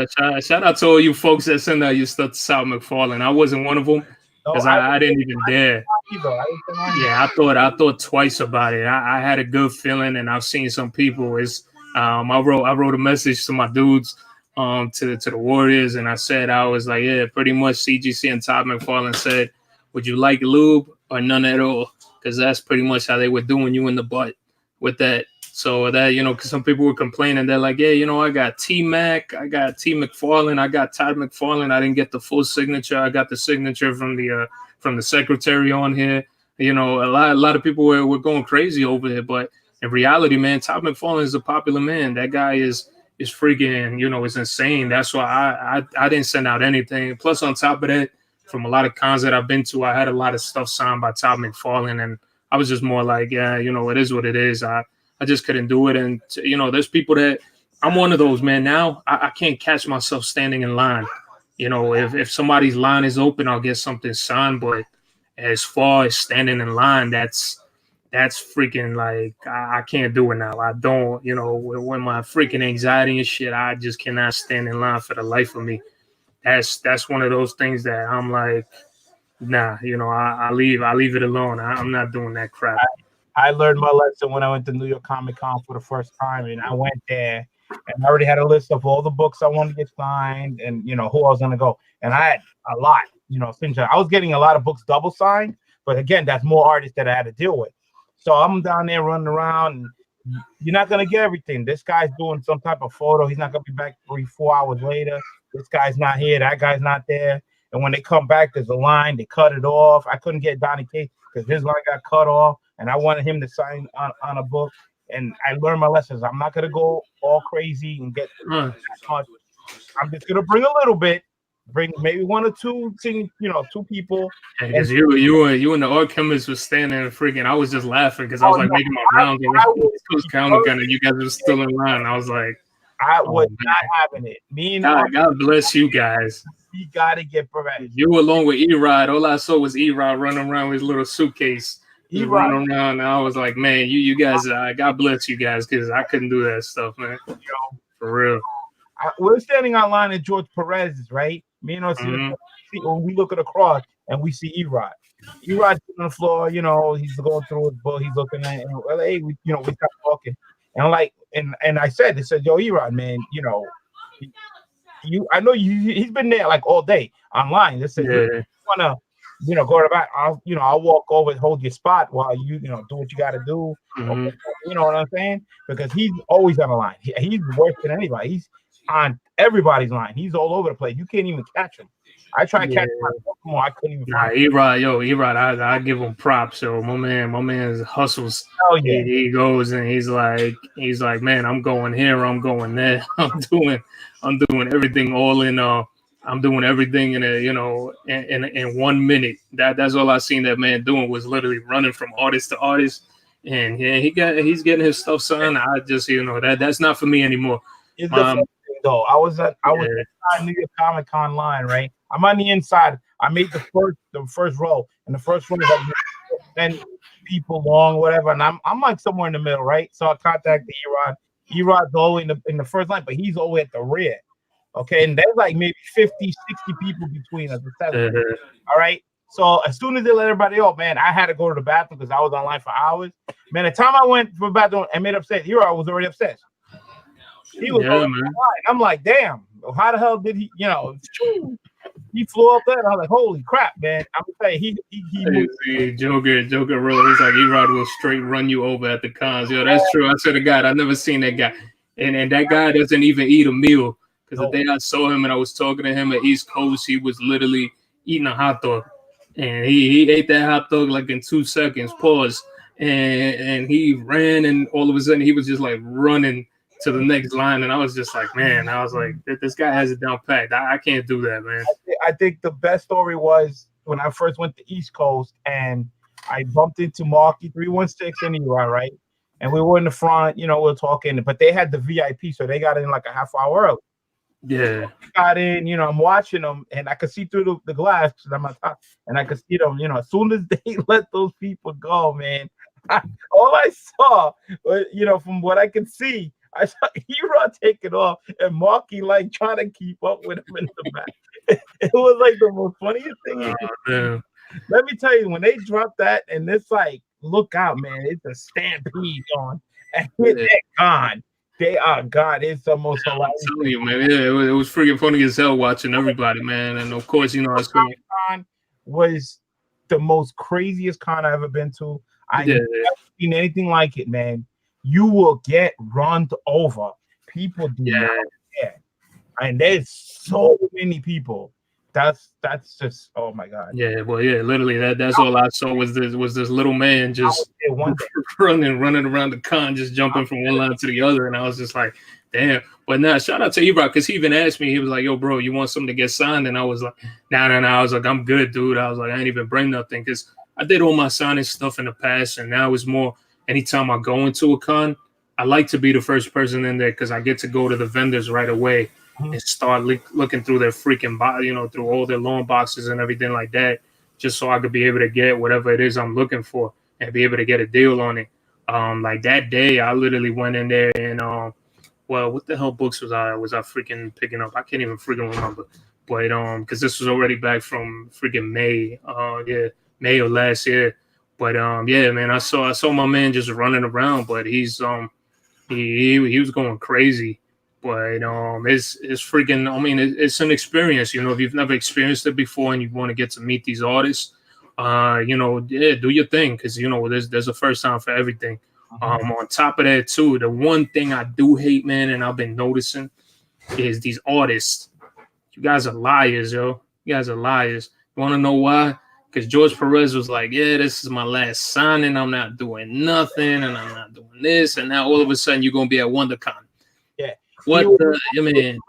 out to all you folks that send out your stuff to Todd McFarlane. I wasn't one of them because I didn't even dare. Yeah, I thought twice about it. I had a good feeling, and I've seen some people. I wrote a message to my dudes, to the Warriors, and I said, I was like, yeah, pretty much CGC and Todd McFarlane said, would you like lube or none at all? Because that's pretty much how they were doing you in the butt with that. So that, you know, because some people were complaining, they're like, yeah, you know, I got T-Mac, I got T McFarlane, I got Todd McFarlane. I didn't get the full signature. I got the signature from the secretary on here. You know, a lot of people were going crazy over it, but in reality, man, Todd McFarlane is a popular man. That guy is freaking, you know, it's insane. That's why I didn't send out anything. Plus, on top of that, from a lot of cons that I've been to, I had a lot of stuff signed by Todd McFarlane, and I was just more like, yeah, you know, it is what it is. I just couldn't do it. And, you know, there's people that I'm one of those, man. Now I can't catch myself standing in line. You know, if somebody's line is open, I'll get something signed. But as far as standing in line, that's freaking like, I can't do it now. I don't, you know, when my freaking anxiety and shit, I just cannot stand in line for the life of me. That's one of those things that I'm like, nah, you know, I leave it alone. I'm not doing that crap. I learned my lesson when I went to New York Comic Con for the first time, and I went there and I already had a list of all the books I wanted to get signed, and you know who I was gonna go. And I had a lot, you know, things I was getting a lot of books double signed, but again, that's more artists that I had to deal with. So I'm down there running around, and you're not gonna get everything. This guy's doing some type of photo. He's not gonna be back 3-4 hours later. This guy's not here. That guy's not there. And when they come back, there's a line. They cut it off. I couldn't get Donnie Case because his line got cut off, and I wanted him to sign on a book. And I learned my lessons. I'm not gonna go all crazy and get much. I'm just gonna bring a little bit. Bring maybe 1 or 2 things, you know, 2 people. Because you and the art chemist was standing and freaking. I was just laughing because I was like making my rounds. And you guys were still in line. I was like, I Oh, was man. not having it. Me and God bless you guys. we gotta get Perez. You along with E-Rod. All I saw was E-Rod running around with his little suitcase. Just E-Rod, running around. And I was like, man, you guys, God bless you guys, because I couldn't do that stuff, man. For real. we're standing online at George Perez's, right? Me and Orsino, when we look at the cross and we see E-Rod. E-Rod's on the floor, you know, he's going through his book, he's looking at it, and well, hey, we start talking. And I'm like, and I said, yo, E-Rod, man, you know, I know he's been there like all day online. They said, you wanna, go to back, I'll walk over and hold your spot while you do what you gotta do. Okay, you know what I'm saying? Because he's always on the line. He's worse than anybody. He's on everybody's line. He's all over the place. You can't even catch him. I tried to catch him. I couldn't even find him. E-Rod, I give him props. So my man hustles. Oh yeah. He goes and he's like, man, I'm going here, I'm going there. I'm doing everything all in. I'm doing everything in in 1 minute. That's all I seen that man doing was literally running from artist to artist. And yeah, he's getting his stuff signed. I just that's not for me anymore. It's the thing, though. I was inside New York Comic Con line, right? I'm on the inside. I made the first row, and the first one is like 10 people long, whatever. And I'm like somewhere in the middle, right? So I contacted E-Rod. E-Rod's all in the first line, but he's all the way at the rear. Okay, and there's like maybe 50, 60 people between us. All right. So as soon as they let everybody off, man, I had to go to the bathroom because I was online for hours. Man, the time I went to the bathroom and made upset, E-Rod was already upset. He was man. I'm like, damn, how the hell did he, he flew up there and I was like, holy crap, man. I'm gonna say he Joker wrote, he's like, E-Rod will straight run you over at the cons. Yo, that's true. I said to God, I've never seen that guy. And that guy doesn't even eat a meal. Because the day I saw him and I was talking to him at East Coast, he was literally eating a hot dog. And he ate that hot dog like in 2 seconds, pause. And he ran and all of a sudden he was just like running to the next line, and I was just like, man, this guy has it down packed. I can't do that, man. I think the best story was when I first went to East Coast and I bumped into Marky 316 and E-Rod, right? And we were in the front, we were talking, but they had the VIP, so they got in like a half hour early. Yeah. Got in, I'm watching them, and I could see through the glass because I'm on top, and I could see them, as soon as they let those people go, man, all I saw, from what I could see, I saw E-Rod taking off and Marky like trying to keep up with him in the back. It was like the most funniest thing. Let me tell you, when they dropped that and it's like, look out, man, it's a stampede on, and they're gone. They are gone. It's the most hilarious. I'm telling you, man. Yeah, it was freaking funny as hell watching everybody, man. And of course, Con was the most craziest con I've ever been to. I've never seen anything like it, man. You will get run over. People do not care. And there's so many people. That's just, oh my God. Yeah, well, yeah, literally that's all I saw was this little man just running around the con, just jumping from one line to the other. And I was just like, damn. But now shout out to E-Rod, because he even asked me, he was like, yo, bro, you want something to get signed? And I was like, nah. I was like, I'm good, dude. I was like, I ain't even bring nothing, because I did all my signing stuff in the past, and now it's more anytime I go into a con, I like to be the first person in there because I get to go to the vendors right away and start looking through their freaking through all their loan boxes and everything like that, just so I could be able to get whatever it is I'm looking for and be able to get a deal on it. Like that day, I literally went in there and what the hell books was I freaking picking up? I can't even freaking remember. But because this was already back from freaking May, May of last year. But yeah, man, I saw my man just running around, but he's he was going crazy. But it's freaking. I mean, it's an experience. If you've never experienced it before and you want to get to meet these artists, do your thing, because there's a first time for everything. On top of that too, the one thing I do hate, man, and I've been noticing, is these artists. You guys are liars, yo. You guys are liars. You want to know why? Because George Perez was like, yeah, this is my last signing. I'm not doing nothing, and I'm not doing this. And now all of a sudden, you're going to be at WonderCon. Yeah. What the,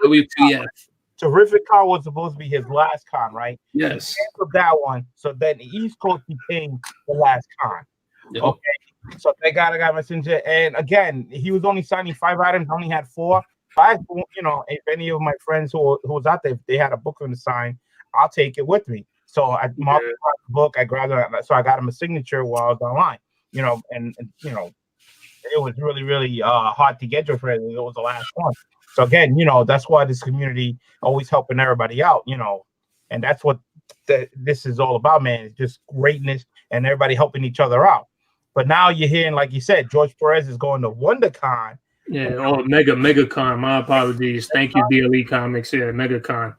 WTF? Terrific Con was supposed to be his last con, right? Yes. He canceled that one. So then the East Coast became the last con. Yep. Okay. So they got a guy messenger. And again, he was only signing 5 items, only had 4. if any of my friends who's out there, if they had a book on to sign, I'll take it with me. So I marked the book, I grabbed it, so I got him a signature while I was online. And it was really, really hard to get your friend. It was the last one. So again, that's why this community always helping everybody out, and that's what this is all about, man. It's just greatness and everybody helping each other out. But now you're hearing, like you said, George Perez is going to WonderCon. Yeah, MegaCon. My apologies. Thank you, DLE Comics. Yeah, MegaCon.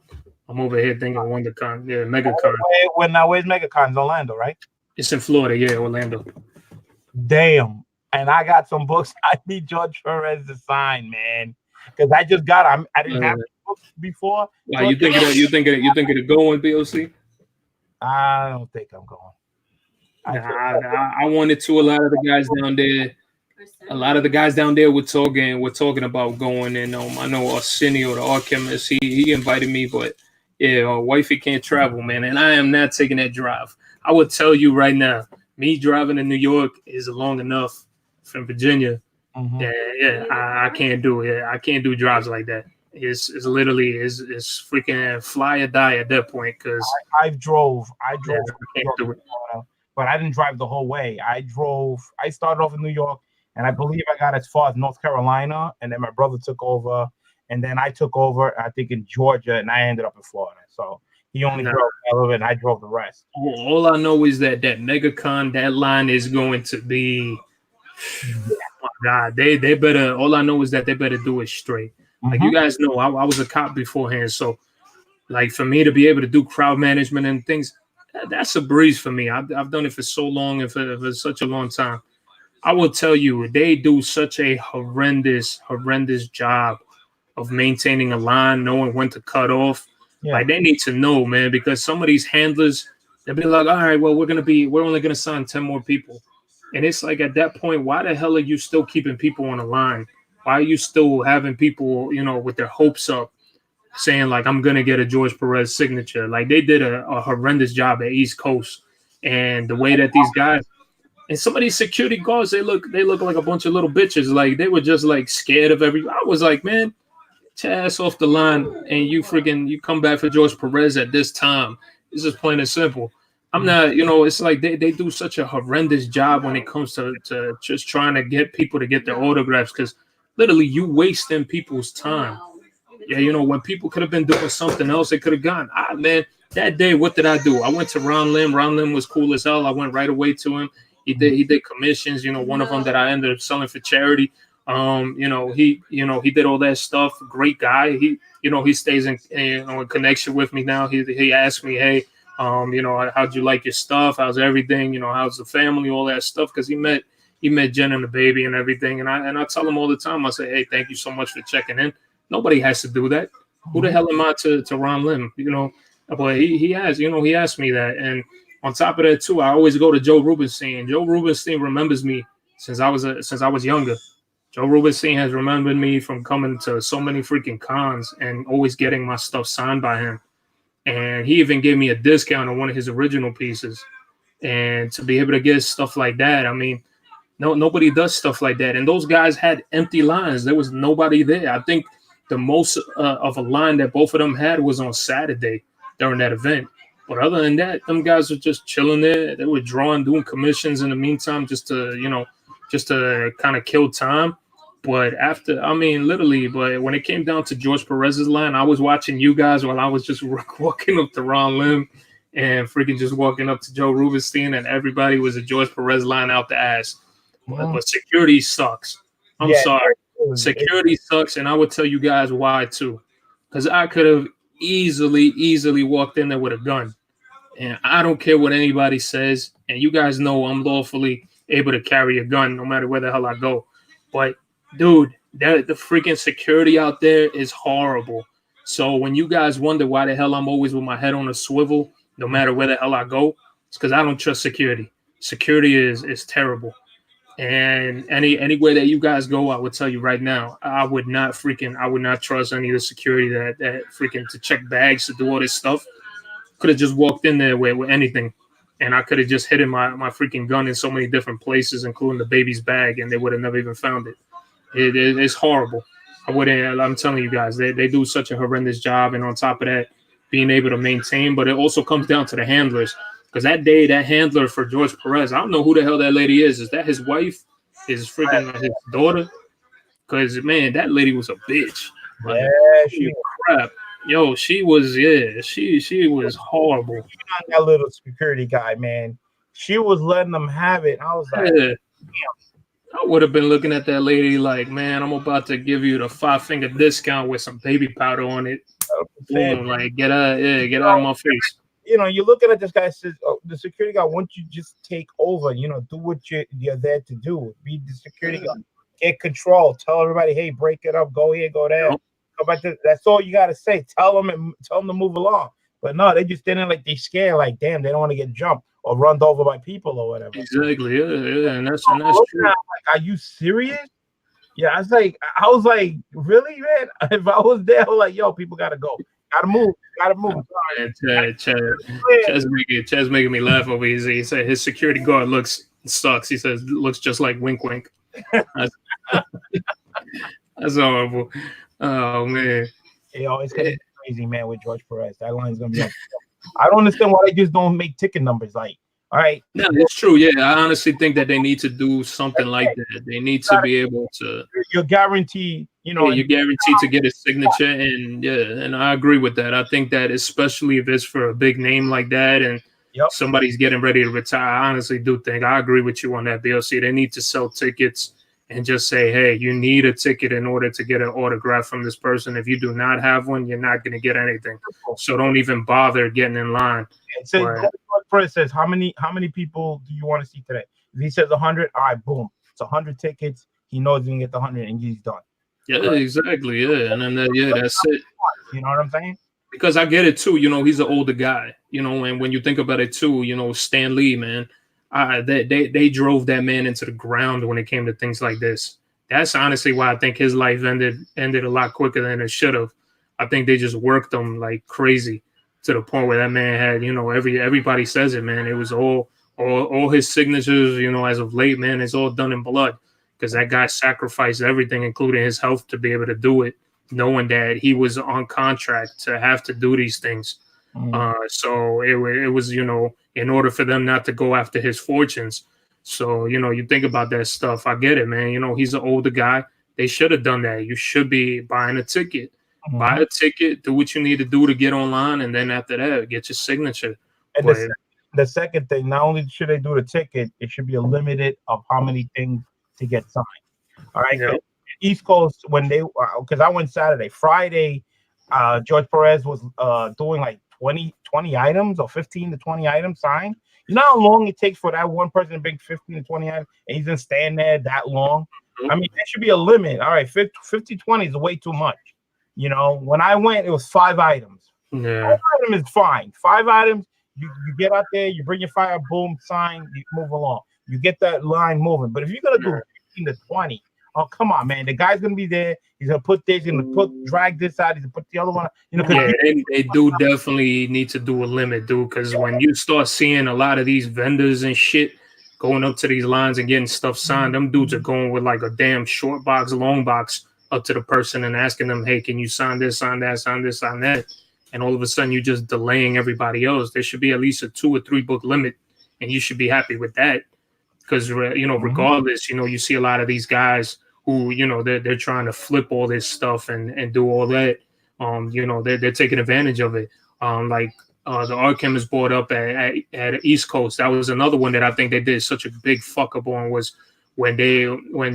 I'm over here thinking WonderCon. Yeah, MegaCon. Where's MegaCon? It's Orlando, right? It's in Florida. Yeah, Orlando. Damn. And I got some books I need George Perez to sign, man. Because I just got them. I didn't have books before. Wow, you think it'll go on BOC? I don't think I'm going. I wanted to. A lot of the guys down there were talking about going, and I know Arsenio, the art chemist, he invited me, but yeah, wifey can't travel, man, and I am not taking that drive. I would tell you right now, me driving to New York is long enough from Virginia. Mm-hmm. I can't do it. Yeah, I can't do drives like that. It's literally freaking fly or die at that point. Because I drove. I can't do it. But I didn't drive the whole way. I drove. I started off in New York, and I believe I got as far as North Carolina, and then my brother took over, and then I took over, I think, in Georgia, and I ended up in Florida. So he only drove a little bit, and I drove the rest. All I know is that MegaCon, that line is going to be. Oh my God, they better. All I know is that they better do it straight. Like you guys know, I was a cop beforehand, so like for me to be able to do crowd management and things. That's a breeze for me. I've done it for so long and for such a long time. I will tell you, they do such a horrendous job of maintaining a line, knowing when to cut off. Yeah. Like they need to know, man, because some of these handlers, they'll be like, all right, well, we're only gonna sign 10 more people. And it's like at that point, why the hell are you still keeping people on the line? Why are you still having people, with their hopes up? Saying like I'm gonna get a George Perez signature. Like they did a horrendous job at East Coast, and the way that these guys and some of these security guards, they look like a bunch of little bitches. Like they were just like scared of every. I was like, man, get your ass off the line, and you come back for George Perez at this time. This is plain and simple. I'm not, it's like they do such a horrendous job when it comes to just trying to get people to get their autographs, because literally you wasting people's time. Yeah, when people could have been doing something else, they could have gone. Man, that day, what did I do? I went to Ron Lim. Ron Lim was cool as hell. I went right away to him. He did commissions. One of them that I ended up selling for charity. He did all that stuff. Great guy. He stays in connection with me now. He asked me, hey, how'd you like your stuff? How's everything? How's the family? All that stuff. Because he met Jen and the baby and everything. And I tell him all the time. I say, hey, thank you so much for checking in. Nobody has to do that. Who the hell am I to Ron Lim? But he has, he asked me that. And on top of that too, I always go to Joe Rubenstein. Joe Rubenstein remembers me since I was younger. Joe Rubenstein has remembered me from coming to so many freaking cons and always getting my stuff signed by him. And he even gave me a discount on one of his original pieces. And to be able to get stuff like that, I mean, nobody does stuff like that. And those guys had empty lines. There was nobody there. I think the most of a line that both of them had was on Saturday during that event. But other than that, them guys were just chilling there. They were doing commissions in the meantime, just to kind of kill time. But but when it came down to George Perez's line, I was watching you guys while I was just walking up to Ron Lim and freaking just walking up to Joe Rubenstein, and everybody was a George Perez line out the ass. But security sucks. I'm sorry. Security sucks, and I would tell you guys why too. Because I could have easily walked in there with a gun. And I don't care what anybody says. And you guys know I'm lawfully able to carry a gun no matter where the hell I go. But, dude, the freaking security out there is horrible. So when you guys wonder why the hell I'm always with my head on a swivel no matter where the hell I go, it's because I don't trust security. Security is terrible. And anywhere that you guys go, I would tell you right now, I would not trust any of the security that freaking to check bags, to do all this stuff. Could have just walked in there with anything, and I could have just hidden my freaking gun in so many different places, including the baby's bag, and they would have never even found it. It's horrible. I wouldn't. I'm telling you guys, they do such a horrendous job, and on top of that, being able to maintain. But it also comes down to the handlers, because that day, that handler for George Perez, I don't know who the hell that lady is. Is that his wife? His freaking his daughter? Because man, that lady was a bitch. Like, Yeah, she holy crap. Yo, she was she was horrible. was that little security guy, man. She was letting them have it. I was like, Yeah. I would have been looking at that lady like, man, I'm about to give you the 5-finger discount with some baby powder on it. Boom, like get out, yeah, get out of my face. you know, you're looking at this guy says, oh, the security guy, won't you just take over? You know, do what you're there to do. Be the security guy. Get control. Tell everybody, hey, break it up. Go here, go there. Go back to, that's all you got to say. Tell them to move along. But no, they just standing like they scared, like, damn, they don't want to get jumped or run over by people or whatever. Exactly, yeah, and that's true. Like, are you serious? Yeah, I was like, really, man? If I was there, I was like, yo, people gotta go. Gotta move. Chaz making me laugh over here. He said his security guard sucks. He says looks just like Wink Wink. That's horrible. Oh man. Yo, it's gonna be crazy, man, with George Perez. That line's gonna be up. I don't understand why they just don't make ticket numbers. Like, all right. No, it's true. Yeah, I honestly think that they need to do something like that. They need to be able to. You're guaranteed, you know. Yeah, you're guaranteed to get a signature, and I agree with that. I think that especially if it's for a big name like that, and somebody's getting ready to retire, I honestly do think I agree with you on that, BLC. They need to sell tickets and just say, hey, you need a ticket in order to get an autograph from this person. If you do not have one, you're not going to get anything. So don't even bother getting in line. It says, Perez says, how many people do you want to see today? If he says 100, all right, boom. It's 100 tickets. He knows he can get the 100 and he's done. Yeah, exactly. Yeah, and then that's it. You know what I'm saying? Because I get it too. You know, he's an older guy. You know, and when you think about it too, you know, Stan Lee, man, they drove that man into the ground when it came to things like this. That's honestly why I think his life ended a lot quicker than it should have. I think they just worked him like crazy to the point where that man had, you know, everybody says it, man. It was all his signatures, you know, as of late, man, it's all done in blood. Because that guy sacrificed everything, including his health, to be able to do it, knowing that he was on contract to have to do these things. So it was, you know, in order for them not to go after his fortunes. So, you know, you think about that stuff. I get it, man. You know, he's an older guy. They should have done that. You should be buying a ticket. Buy a ticket, do what you need to do to get online, and then after that, get your signature. And the second thing, not only should they do the ticket, it should be a limited of how many things to get signed. All right. Yeah. East Coast, when they, because I went Saturday, Friday, George Perez was doing like 20 items or 15 to 20 items signed. You know how long it takes for that one person to bring 15 to 20 items, and he's gonna stand there that long? I mean, there should be a limit. All right, 50, 20 is way too much. You know, when I went, it was 5 items. Yeah. 5 items is fine. 5 items, you get out there, you bring your fire, boom, sign, you move along. You get that line moving. But if you're gonna do 15 to 20, oh come on, man. The guy's gonna be there. He's gonna put this, he's gonna drag this out, he's gonna put the other one. You know, yeah, they do definitely need to do a limit, dude. Because when you start seeing a lot of these vendors and shit going up to these lines and getting stuff signed, them dudes are going with like a damn short box, long box up to the person and asking them, hey, can you sign this, sign that, sign this, sign that? And all of a sudden, you're just delaying everybody else. There should be at least a 2 or 3 book limit, and you should be happy with that. Because, you know, regardless, you know, you see a lot of these guys who, you know, they're trying to flip all this stuff and do all that. You know, they're taking advantage of it. Like the Art Chemist brought up at East Coast. That was another one that I think they did such a big fuck up on, was when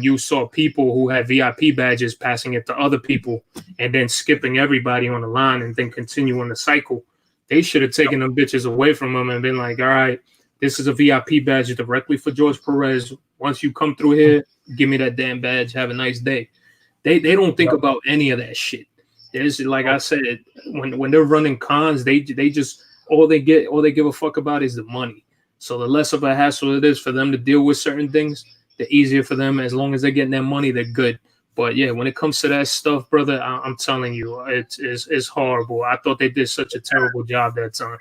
you saw people who had VIP badges passing it to other people and then skipping everybody on the line and then continuing the cycle. They should have taken them bitches away from them and been like, all right, this is a VIP badge directly for George Perez. Once you come through here, give me that damn badge. Have a nice day. They don't think about any of that shit. There's, like I said, when they're running cons, they just all they give a fuck about is the money. So the less of a hassle it is for them to deal with certain things, the easier for them. As long as they're getting their money, they're good. But yeah, when it comes to that stuff, brother, I'm telling you, it's horrible. I thought they did such a terrible job that time.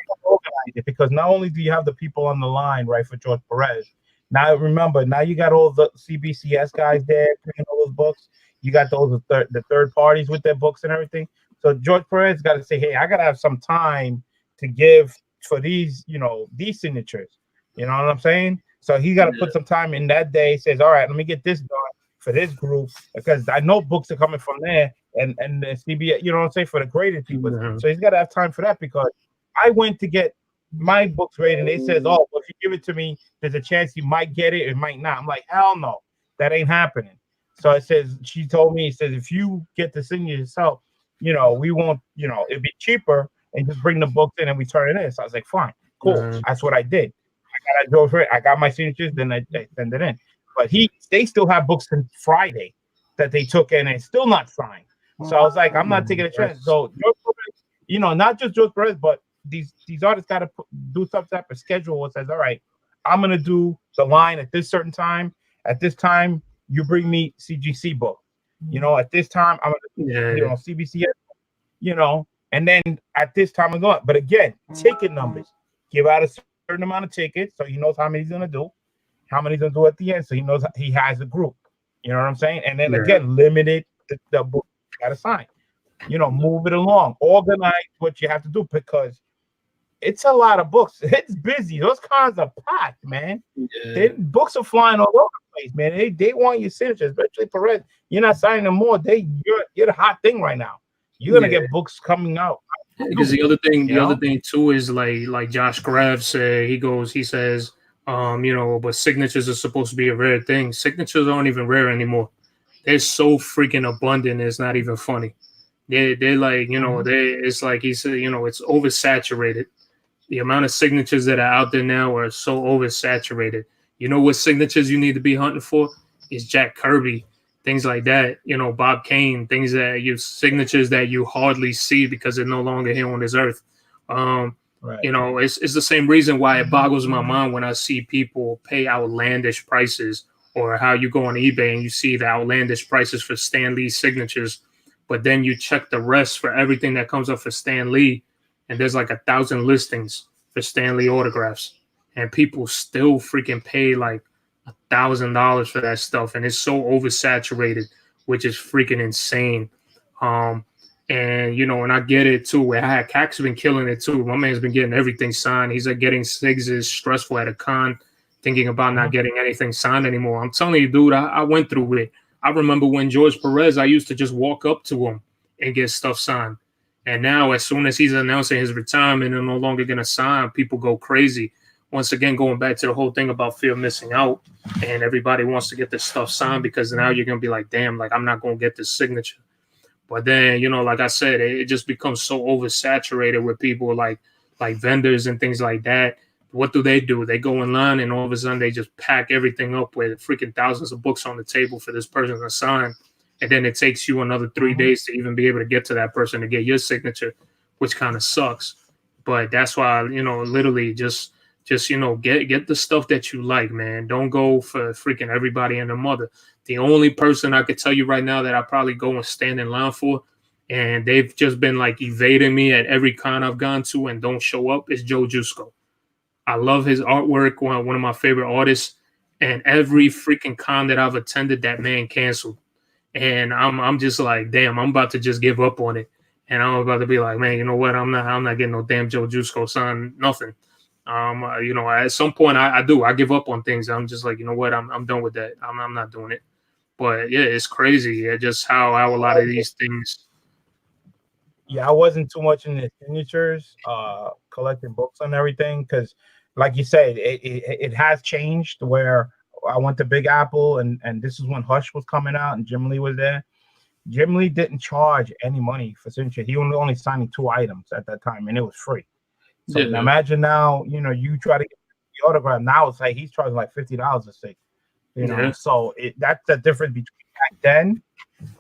Because not only do you have the people on the line, right, for George Perez, Now remember, now you got all the CBCS guys there printing all those books. You got the third parties with their books and everything. So George Perez got to say, hey, I got to have some time to give for these, these signatures. You know what I'm saying? So he got to put some time in that day. He says, all right, let me get this done for this group because I know books are coming from there and the CBS, you know what I'm saying, for the graded people. So he's got to have time for that because I went to get my books graded and they says, oh, well, if you give it to me, there's a chance you might get it, it might not. I'm like, hell no, that ain't happening. So it says, she told me, it says, if you get the signature yourself, we won't, it'd be cheaper and just bring the books in and we turn it in. So I was like, fine, cool. That's what I did. I got my signatures, then I send it in. But they still have books since Friday that they took in and still not signed. So I was like, I'm not taking a chance. So George Perez, not just George Perez, but these artists got to do some type of schedule that says, all right, I'm gonna do the line at this certain time. At this time, you bring me CGC book. At this time, I'm gonna do CBCS. And then at this time I'm going. But again, ticket numbers. Give out a certain amount of tickets so he knows how many he's gonna do, how many he's gonna do at the end, so he knows he has a group. You know what I'm saying? And then again, limited the book you gotta sign. Move it along, organize what you have to do because it's a lot of books. It's busy. Those cons are packed, man. Books are flying all over the place, man. They want your signature, especially Perez. You're not signing them more. You're the hot thing right now. You're gonna get books coming out. Because the other thing too is like Josh Graff said. He says, but signatures are supposed to be a rare thing. Signatures aren't even rare anymore. They're so freaking abundant. It's not even funny. They're like, it's like he said, it's oversaturated. The amount of signatures that are out there now are so oversaturated. You know what signatures you need to be hunting for? Is Jack Kirby, things like that. Bob Kane, signatures that you hardly see because they're no longer here on this earth. Right. It's the same reason why it boggles my mind when I see people pay outlandish prices, or how you go on eBay and you see the outlandish prices for Stan Lee signatures, but then you check the rest for everything that comes up for Stan Lee, and there's like 1,000 listings for Stan Lee autographs, and people still freaking pay like $1,000 for that stuff, and it's so oversaturated, which is freaking insane. And I get it too. Cax been killing it too. My man's been getting everything signed. He's like getting Sigs is stressful at a con, thinking about not getting anything signed anymore. I'm telling you, dude, I went through it. I remember when George Perez, I used to just walk up to him and get stuff signed. And now, as soon as he's announcing his retirement and no longer going to sign, people go crazy. Once again, going back to the whole thing about fear of missing out, and everybody wants to get this stuff signed because now you're going to be like, damn, like I'm not going to get this signature. But then, like I said, it just becomes so oversaturated with people like vendors and things like that. What do? They go in line and all of a sudden they just pack everything up with freaking thousands of books on the table for this person to sign. And then it takes you another 3 days to even be able to get to that person to get your signature, which kind of sucks. But that's why, literally just get the stuff that you like, man. Don't go for freaking everybody and their mother. The only person I could tell you right now that I probably go and stand in line for, and they've just been like evading me at every con I've gone to and don't show up, is Joe Jusko. I love his artwork, one of my favorite artists, and every freaking con that I've attended, that man canceled. And I'm just like, damn, I'm about to just give up on it. And I'm about to be like, man, you know what? I'm not getting no damn Joe Jusko sign, nothing. At some point I give up on things. I'm just like, you know what? I'm done with that. I'm not doing it. But yeah, it's crazy. Yeah, just how a lot of these things. Yeah, I wasn't too much in the signatures, collecting books and everything, because like you said, it has changed where I went to Big Apple and this is when Hush was coming out and Jim Lee was there. Jim Lee didn't charge any money for signature. He only signing 2 items at that time and it was free. So now imagine now, you try to get the autograph. Now it's like he's charging like $50 a stick. So that's the difference between back then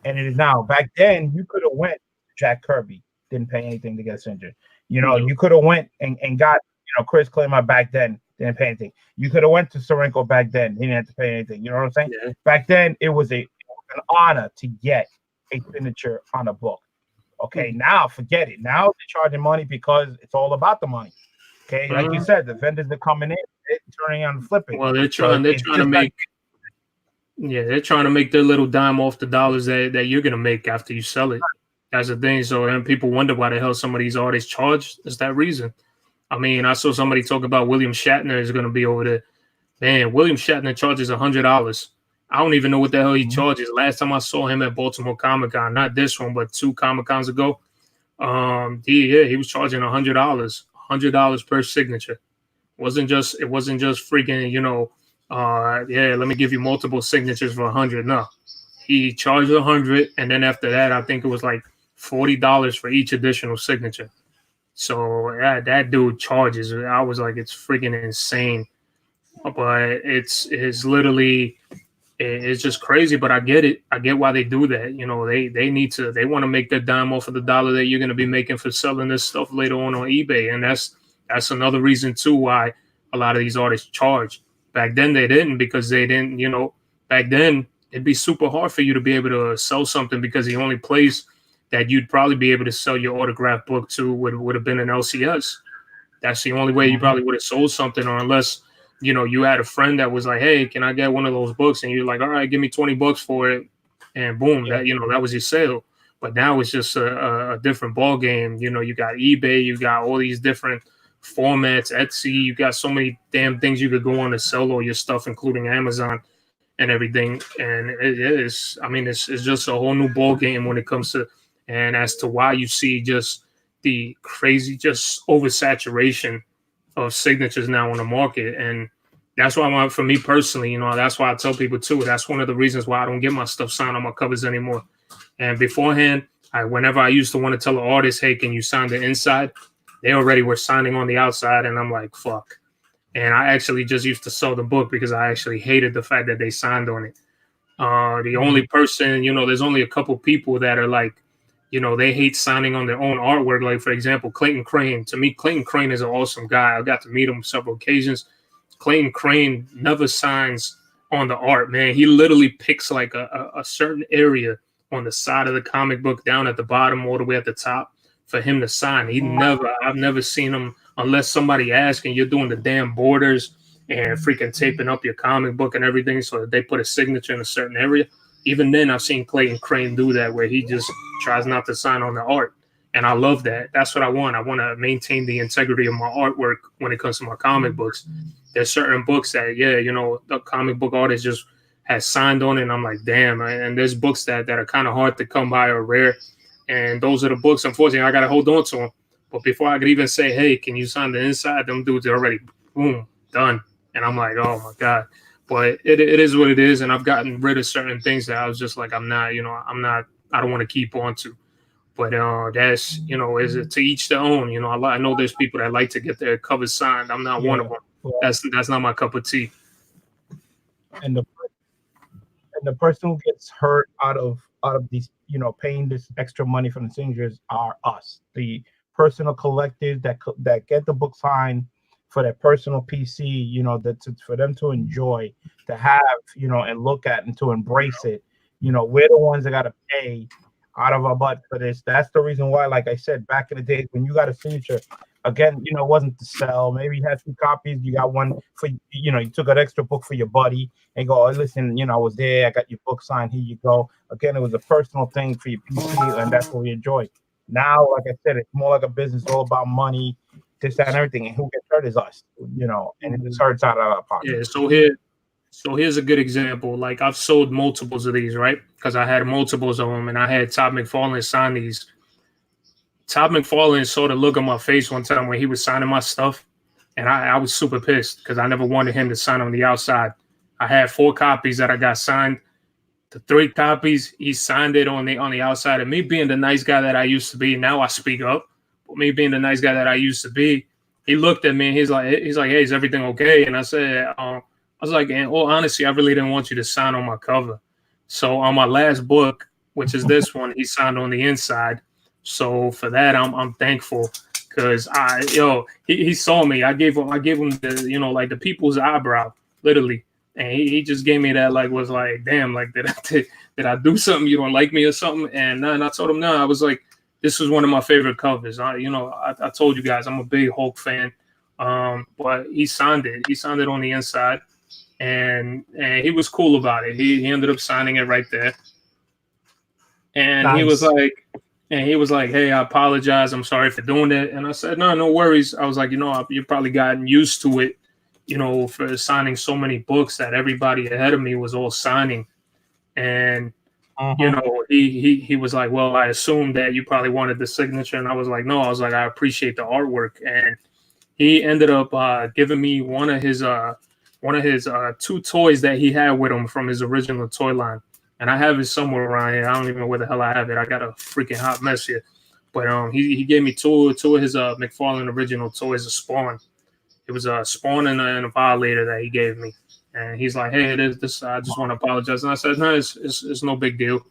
and it is now. Back then, you could have went to Jack Kirby, didn't pay anything to get signature. You could have went and got Chris Claremont back then, didn't pay anything. You could have went to Sorenko back then, he didn't have to pay anything. You know what I'm saying? Yeah. Back then, it was an honor to get a signature on a book. Okay, now forget it. Now they're charging money because it's all about the money. Okay, like you said, the vendors are coming in, they're turning on flipping. Well, they're trying to make. Yeah, they're trying to make their little dime off the dollars that you're gonna make after you sell it. That's the thing. So then people wonder why the hell some of these artists charge. It's that reason. I mean, I saw somebody talk about William Shatner is gonna be over there. Man, William Shatner charges $100. I don't even know what the hell he charges. Last time I saw him at Baltimore Comic Con, not this one, but 2 Comic Cons ago, he was charging $100 per signature. It wasn't just freaking, let me give you multiple signatures for $100. No, he charged $100, and then after that, I think it was like $40 for each additional signature. So yeah, that dude charges. I was like, it's freaking insane. But it's literally, it's just crazy. But I get it. I get why they do that. They want to make their dime off of the dollar that you're going to be making for selling this stuff later on eBay, and that's another reason too why a lot of these artists charge. Back then they didn't, because they didn't. Back then it'd be super hard for you to be able to sell something, because the only place that you'd probably be able to sell your autograph book to would have been an LCS. That's the only way you probably would have sold something, or unless you had a friend that was like, hey, can I get one of those books? And you're like, all right, give me $20 for it. And boom, that was your sale. But now it's just a different ball game. You got eBay, you got all these different formats, Etsy, you got so many damn things you could go on to sell all your stuff, including Amazon and everything. And it's just a whole new ball game when it comes to, and as to why you see just the crazy, just oversaturation of signatures now on the market. And that's why for me personally, that's why I tell people too, that's one of the reasons why I don't get my stuff signed on my covers anymore. And beforehand, whenever I used to want to tell an artist, hey, can you sign the inside? They already were signing on the outside, and I'm like, fuck. And I actually just used to sell the book because I actually hated the fact that they signed on it. The only person, there's only a couple people that are like, they hate signing on their own artwork. Like, for example, Clayton Crane. To me, Clayton Crane is an awesome guy. I got to meet him several occasions. Clayton Crane never signs on the art, man. He literally picks like a certain area on the side of the comic book, down at the bottom all the way at the top, for him to sign. I've never seen him, unless somebody asks, and you're doing the damn borders and freaking taping up your comic book and everything so that they put a signature in a certain area. Even then, I've seen Clayton Crane do that, where he just tries not to sign on the art. And I love that. That's what I want. I want to maintain the integrity of my artwork when it comes to my comic books. There's certain books that, the comic book artist just has signed on it, and I'm like, damn. And there's books that are kind of hard to come by or rare. And those are the books, unfortunately, I got to hold on to them. But before I could even say, hey, can you sign the inside? Them dudes are already, boom, done. And I'm like, oh, my God. But it is what it is, and I've gotten rid of certain things that I was just like, I don't want to keep on to. But that's, is it to each their own. I know there's people that like to get their covers signed. I'm not one of them. That's not my cup of tea. And the person who gets hurt out of these, paying this extra money from the signatures are us, the personal collectors that get the book signed for their personal PC, that's for them to enjoy, to have, and look at and to embrace it. We're the ones that got to pay out of our butt for this. That's the reason why, like I said, back in the days when you got a signature, again, it wasn't to sell. Maybe you had 2 copies. You got one for, you took an extra book for your buddy and go, oh, listen, I was there. I got your book signed. Here you go. Again, it was a personal thing for your PC, and that's what we enjoy. Now, like I said, it's more like a business, all about money, this, that, and everything. And who gets hurt is us, and it just hurts out of our pocket. Yeah, so here's a good example. Like, I've sold multiples of these, right? Because I had multiples of them, and I had Todd McFarlane sign these. Todd McFarlane saw the look on my face one time when he was signing my stuff, and I was super pissed because I never wanted him to sign on the outside. I had 4 copies that I got signed. The 3 copies, he signed it on the outside. And me being the nice guy that I used to be, now I speak up. But me being the nice guy that I used to be, he looked at me and he's like, hey, is everything okay? And I said, I was like, in all honesty, I really didn't want you to sign on my cover. So on my last book, which is this one, he signed on the inside. So for that, I'm thankful, because he saw me. I gave him the, like the people's eyebrow, literally. And he just gave me that, was like, damn, like, did I do something? You don't like me or something? And I told him, no, I was like, this was one of my favorite covers. I told you guys, I'm a big Hulk fan. But he signed it. He signed it on the inside, and he was cool about it. He ended up signing it right there, and he was Nice. like. And he was like, "Hey, I apologize. I'm sorry for doing that." And I said, "No, no worries." I was like, you probably gotten used to it, for signing so many books that everybody ahead of me was all signing. And Mhm. he was like, "Well, I assumed that you probably wanted the signature." And I was like, "No." I was like, "I appreciate the artwork." And he ended up giving me one of his two toys that he had with him from his original toy line, and I have it somewhere around here. I don't even know where the hell I have it. I got a freaking hot mess here. But he gave me two of his McFarlane original toys of Spawn. It was a Spawn and a Violator that he gave me, and he's like, "Hey, this I just want to apologize." And I said, "No, it's no big deal."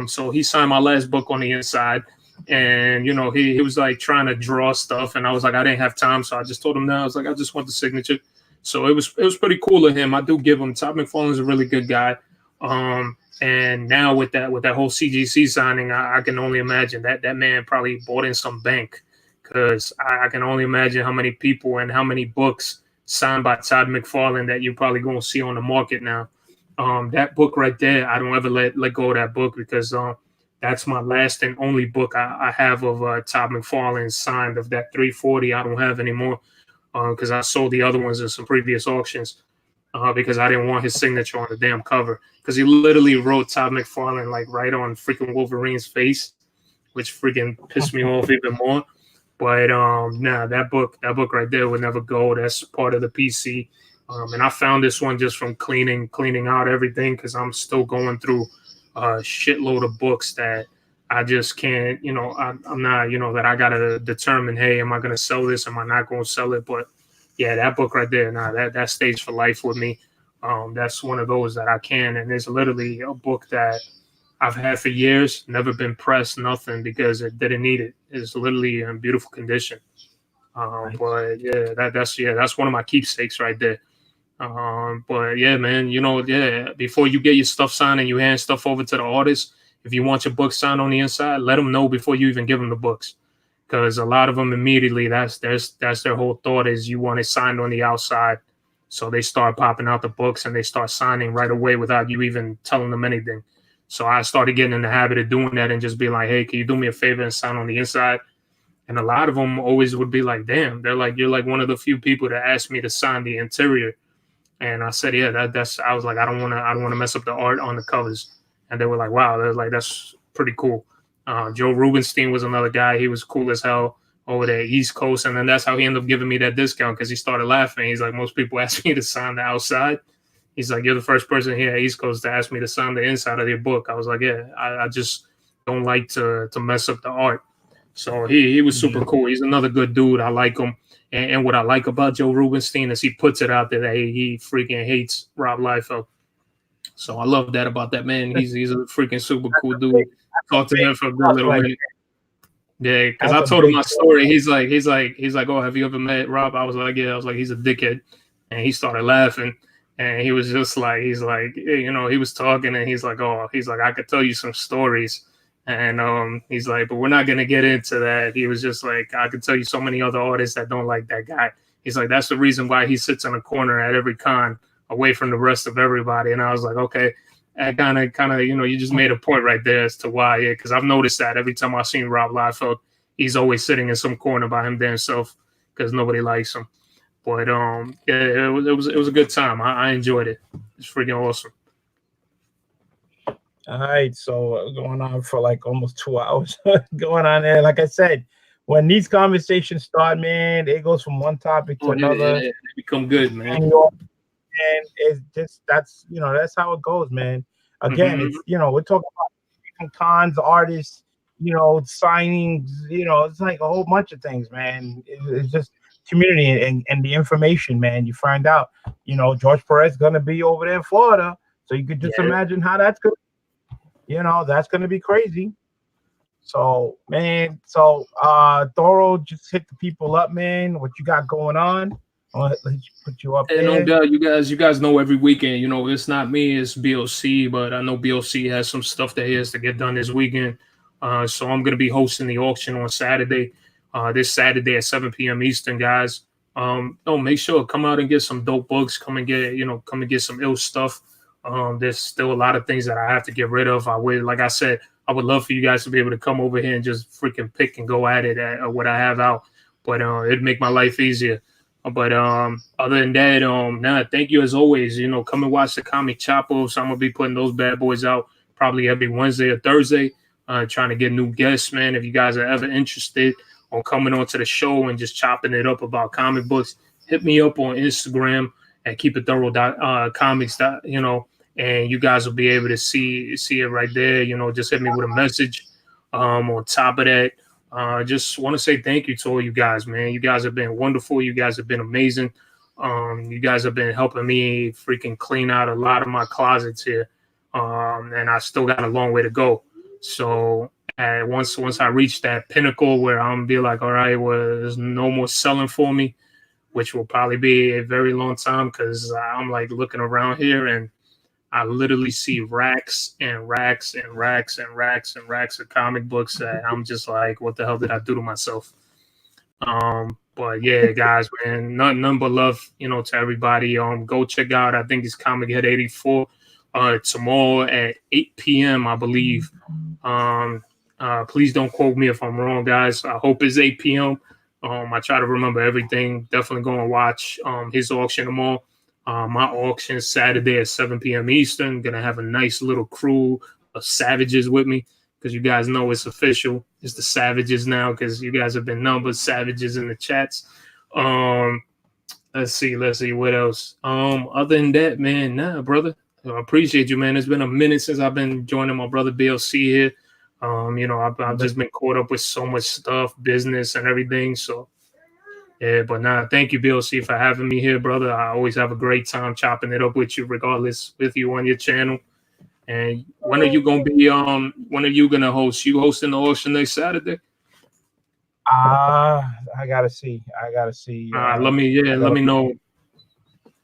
So he signed my last book on the inside, and he was like trying to draw stuff, and I was like, I didn't have time, so I just told him no. I was like, I just want the signature. So it was pretty cool of him. I do give him. Todd McFarlane's a really good guy. And now with that whole CGC signing, I can only imagine that man probably bought in some bank, because I can only imagine how many people and how many books signed by Todd McFarlane that you're probably going to see on the market now. That book right there, I don't ever let go of that book, because that's my last and only book I have of Todd McFarlane signed. Of that 340, I don't have anymore, because I sold the other ones in some previous auctions, because I didn't want his signature on the damn cover, because he literally wrote Todd McFarlane like right on freaking Wolverine's face, which freaking pissed me off even more. But nah, that book right there would never go. That's part of the PC. And I found this one just from cleaning out everything, because I'm still going through a shitload of books that I just can't, I'm not, that I gotta determine, hey, am I gonna sell this? Am I not gonna sell it? But yeah, that book right there, nah, that stays for life with me. That's one of those that I can, and it's literally a book that I've had for years, never been pressed, nothing, because it didn't need it. It's literally in beautiful condition. Nice. But yeah, that's one of my keepsakes right there. But yeah, man, yeah, before you get your stuff signed and you hand stuff over to the artist, if you want your book signed on the inside, let them know before you even give them the books, because a lot of them immediately that's their whole thought is you want it signed on the outside, so they start popping out the books and they start signing right away without you even telling them anything. So I started getting in the habit of doing that and just being like, "Hey, can you do me a favor and sign on the inside?" And a lot of them always would be like, "Damn," they're like, "You're like one of the few people that asked me to sign the interior." And I said, "Yeah, that's." I was like, I don't want to mess up the art on the covers." And they were like, "Wow," they're like, "That's pretty cool." Joe Rubenstein was another guy. He was cool as hell over there East Coast, and then that's how he ended up giving me that discount, because he started laughing. He's like, "Most people ask me to sign the outside." He's like, "You're the first person here at East Coast to ask me to sign the inside of your book." I was like, "Yeah, I just don't like to mess up the art." So he was super Yeah. cool. He's another good dude. I like him. And what I like about Joe Rubenstein is he puts it out there that he freaking hates Rob Liefeld. So I love that about that man. He's a freaking super cool Big, dude. Talked to big him for a good plus little right minute. Yeah, because That's I a told him big my plus. story. He's like, "Oh, have you ever met Rob?" I was like, "Yeah." I was like, "He's a dickhead," and he started laughing. And he was just like, he's like, he was talking, and he's like, "Oh," he's like, "I could tell you some stories," and he's like, "But we're not gonna get into that." He was just like, "I could tell you so many other artists that don't like that guy." He's like, "That's the reason why he sits in a corner at every con, away from the rest of everybody." And I was like, "Okay." And kind of, you just made a point right there as to why, yeah, because I've noticed that every time I've seen Rob Liefeld, he's always sitting in some corner by him damn self, because nobody likes him. But yeah, it was a good time. I enjoyed it. It's freaking awesome. All right, so going on for like almost 2 hours going on there. Like I said, when these conversations start, man, it goes from one topic to Oh, another, they become good, man. and you're and it's just that's how it goes, man. Again, Hmm. it's we're talking about different cons, artists, signings, it's like a whole bunch of things, man. It's just community and the information, man. You find out, George Perez gonna be over there in Florida, so you could just Yeah. imagine how that's gonna, that's gonna be crazy. So, man, Thorough, just hit the people up, man. What you got going on? Let's put you up And no there. doubt, you guys know every weekend. It's not me, it's BOC, but I know BOC has some stuff that he has to get done this weekend. So I'm gonna be hosting the auction on Saturday, this Saturday at 7 p.m. Eastern, guys. No, make sure come out and get some dope books. Come and get some ill stuff. There's still a lot of things that I have to get rid of. Like I said, I would love for you guys to be able to come over here and just freaking pick and go at it at what I have out. But it'd make my life easier. But other than that, thank you as always. Come and watch the comic chop-offs. I'm gonna be putting those bad boys out probably every Wednesday or Thursday. Trying to get new guests, man. If you guys are ever interested on coming onto the show and just chopping it up about comic books, hit me up on Instagram at Keep It Thorough comics. And you guys will be able to see it right there. Just hit me with a message. On top of that, just want to say thank you to all you guys, man. You guys have been wonderful. You guys have been amazing. You guys have been helping me freaking clean out a lot of my closets here. And I still got a long way to go. So once I reach that pinnacle where I'm gonna be like, all right, well, there's no more selling for me, which will probably be a very long time because I'm like looking around here and I literally see racks and racks and racks and racks and racks of comic books that I'm just like, what the hell did I do to myself? But yeah, guys, man, none but love, to everybody. Go check out, I think it's Comic Head 84 tomorrow at 8 p.m. I believe. Please don't quote me if I'm wrong, guys. I hope it's 8 p.m. I try to remember everything. Definitely go and watch his auction tomorrow. My auction Saturday at 7 p.m. Eastern. Gonna have a nice little crew of savages with me because you guys know it's official. It's the savages now because you guys have been numbered savages in the chats. Let's see what else. Other than that, man, nah, brother. I appreciate you, man. It's been a minute since I've been joining my brother BLC here. I've just been caught up with so much stuff, business and everything. So yeah, but thank you, BLC, for having me here, brother. I always have a great time chopping it up with you, regardless, with you on your channel. And when are you gonna host? You hosting the auction next Saturday? I gotta see. Let me know.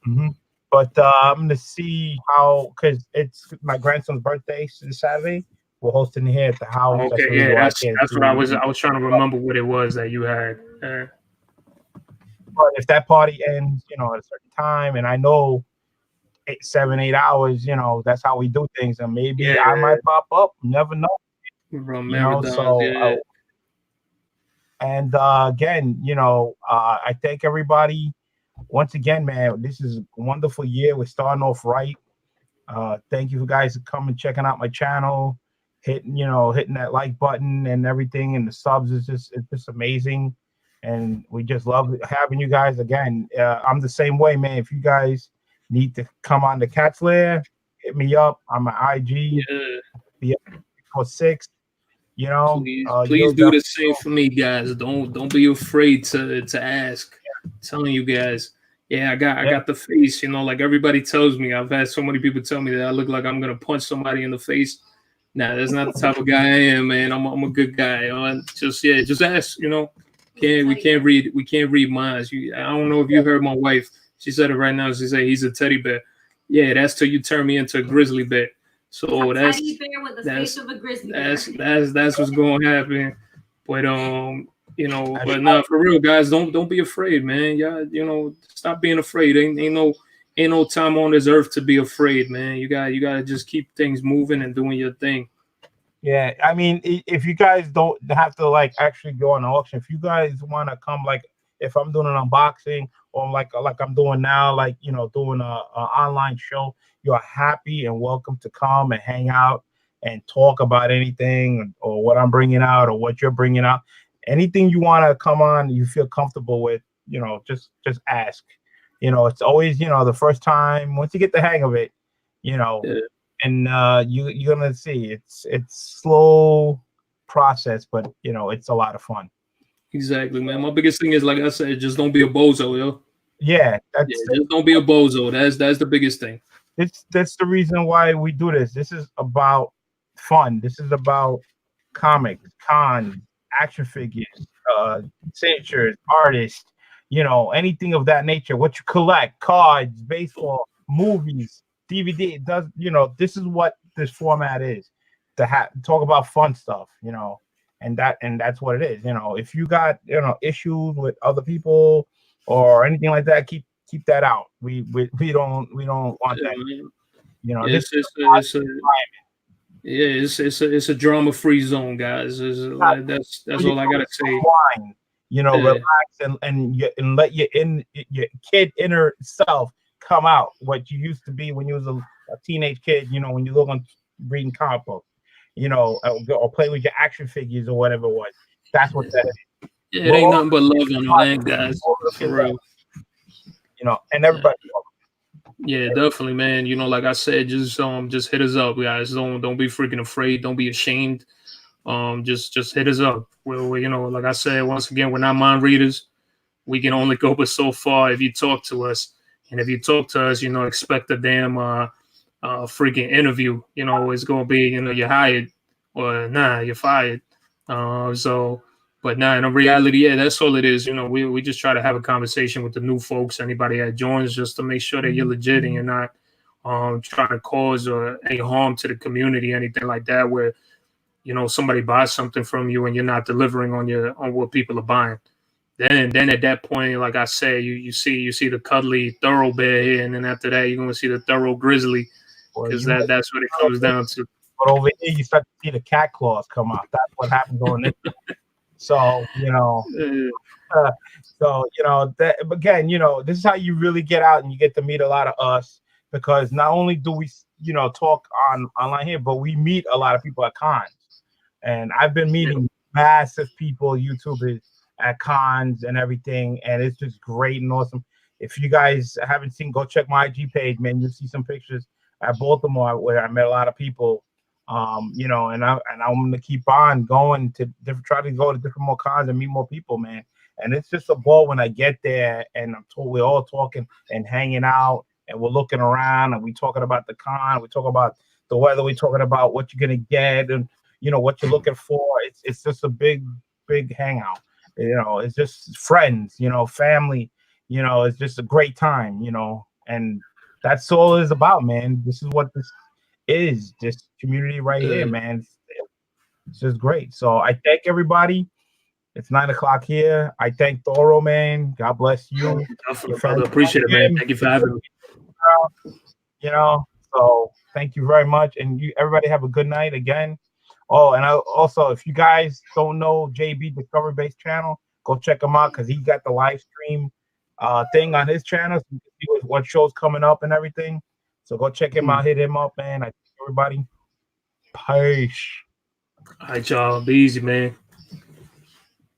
Mm-hmm. But I'm gonna see how, because it's my grandson's birthday this Saturday. We're hosting here at the house. Okay, yeah, that's what I was trying to remember what it was that you had. But if that party ends, at a certain time, and I know 7-8 hours, that's how we do things, and maybe I might pop up. You never know. And again, I thank everybody once again, man. This is a wonderful year. We're starting off right. Thank you guys for coming, checking out my channel, hitting that like button and everything, and the subs it's just amazing. And we just love having you guys again. I'm the same way, man. If you guys need to come on the Cat's Lair, hit me up. I'm an IG. Yeah. 46. Please do the same for me, guys. Don't be afraid to ask. I'm telling you guys. Yeah, I got the face. Like everybody tells me. I've had so many people tell me that I look like I'm gonna punch somebody in the face. Nah, that's not the type of guy I am, man. I'm a good guy. Just ask. We can't read minds. I don't know if you heard my wife. She said it right now. She said he's a teddy bear. Yeah, that's till you turn me into a grizzly bear. So that's teddy bear with the face of a grizzly bear. That's what's going to happen. But but for real, guys, don't be afraid, man. Yeah, stop being afraid. Ain't no time on this earth to be afraid, man. You gotta just keep things moving and doing your thing. Yeah, I mean, if you guys don't have to actually go on an auction, if you guys want to come, if I'm doing an unboxing or like I'm doing now, doing a online show, you're happy and welcome to come and hang out and talk about anything or what I'm bringing out or what you're bringing out. Anything you want to come on, you feel comfortable with, just ask. It's always, the first time, once you get the hang of it, and you're gonna see it's slow process, but it's a lot of fun. Exactly, man. My biggest thing is, like I said, just don't be a bozo, yo. Yeah, just don't be a bozo. That's the biggest thing. That's the reason why we do this. This is about fun. This is about comics, cons, action figures, signatures, artists, anything of that nature. What you collect, cards, baseball, movies, DVD. It does, this is what this format is, to talk about fun stuff, and that's what it is. If you got issues with other people, or anything like that, keep that out. We don't want that. You know, it's a drama-free zone, guys. That's all I gotta say. You know, relax and let your kid inner self come out. What you used to be when you was a teenage kid. You know, when you look on reading comic books, you know, or play with your action figures or whatever it was. That's what that is. Yeah, it ain't nothing but love on the end, guys. For real. You know, and everybody. Yeah, definitely, man. You know, like I said, just hit us up, guys. Don't be freaking afraid. Don't be ashamed. Just hit us up. We you know, like I said, once again, we're not mind readers. We can only go but so far if you talk to us. And if you talk to us, you know, expect a damn freaking interview. You know, it's gonna be, you know, you're hired or nah, you're fired. But nah, in reality, yeah, that's all it is. You know, we just try to have a conversation with the new folks, anybody that joins, just to make sure that you're legit and you're not trying to cause or any harm to the community, anything like that, where, you know, somebody buys something from you and you're not delivering on what people are buying. Then at that point, like I say, you see the cuddly thoroughbred here, and then after that, you're gonna see the thorough grizzly, because that's what it comes down to. But over here, you start to see the cat claws come out. That's what happens on this. So, you know, that again, you know, this is how you really get out and you get to meet a lot of us, because not only do we, you know, talk online here, but we meet a lot of people at cons. And I've been meeting massive people, YouTubers at cons and everything, and it's just great and awesome. If you guys haven't seen, go check my IG page, man. You'll see some pictures at Baltimore where I met a lot of people. You know, and I'm gonna keep on going to try to go to different more cons and meet more people, man. And it's just a ball when I get there, and we're all talking and hanging out, and we're looking around, and we talking about the con, we talking about the weather, we talking about what you're gonna get, and you know what you're looking for. It's just a big hangout. You know, it's just friends, you know, family. You know, it's just a great time. You know, and that's all it's about, man. This is what this is, this community right here, man. It's just great. So I thank everybody. It's 9 o'clock here. I thank Thoro, man. God bless you. I appreciate it, man. Thank you for having me. You know, so thank you very much, and you everybody have a good night again. Oh, and also, if you guys don't know JB Discovery Base channel, go check him out, because he got the live stream thing on his channel, so you can see what shows coming up and everything. So go check him out, hit him up, man. I thank everybody. Peace. All right, y'all. Be easy, man.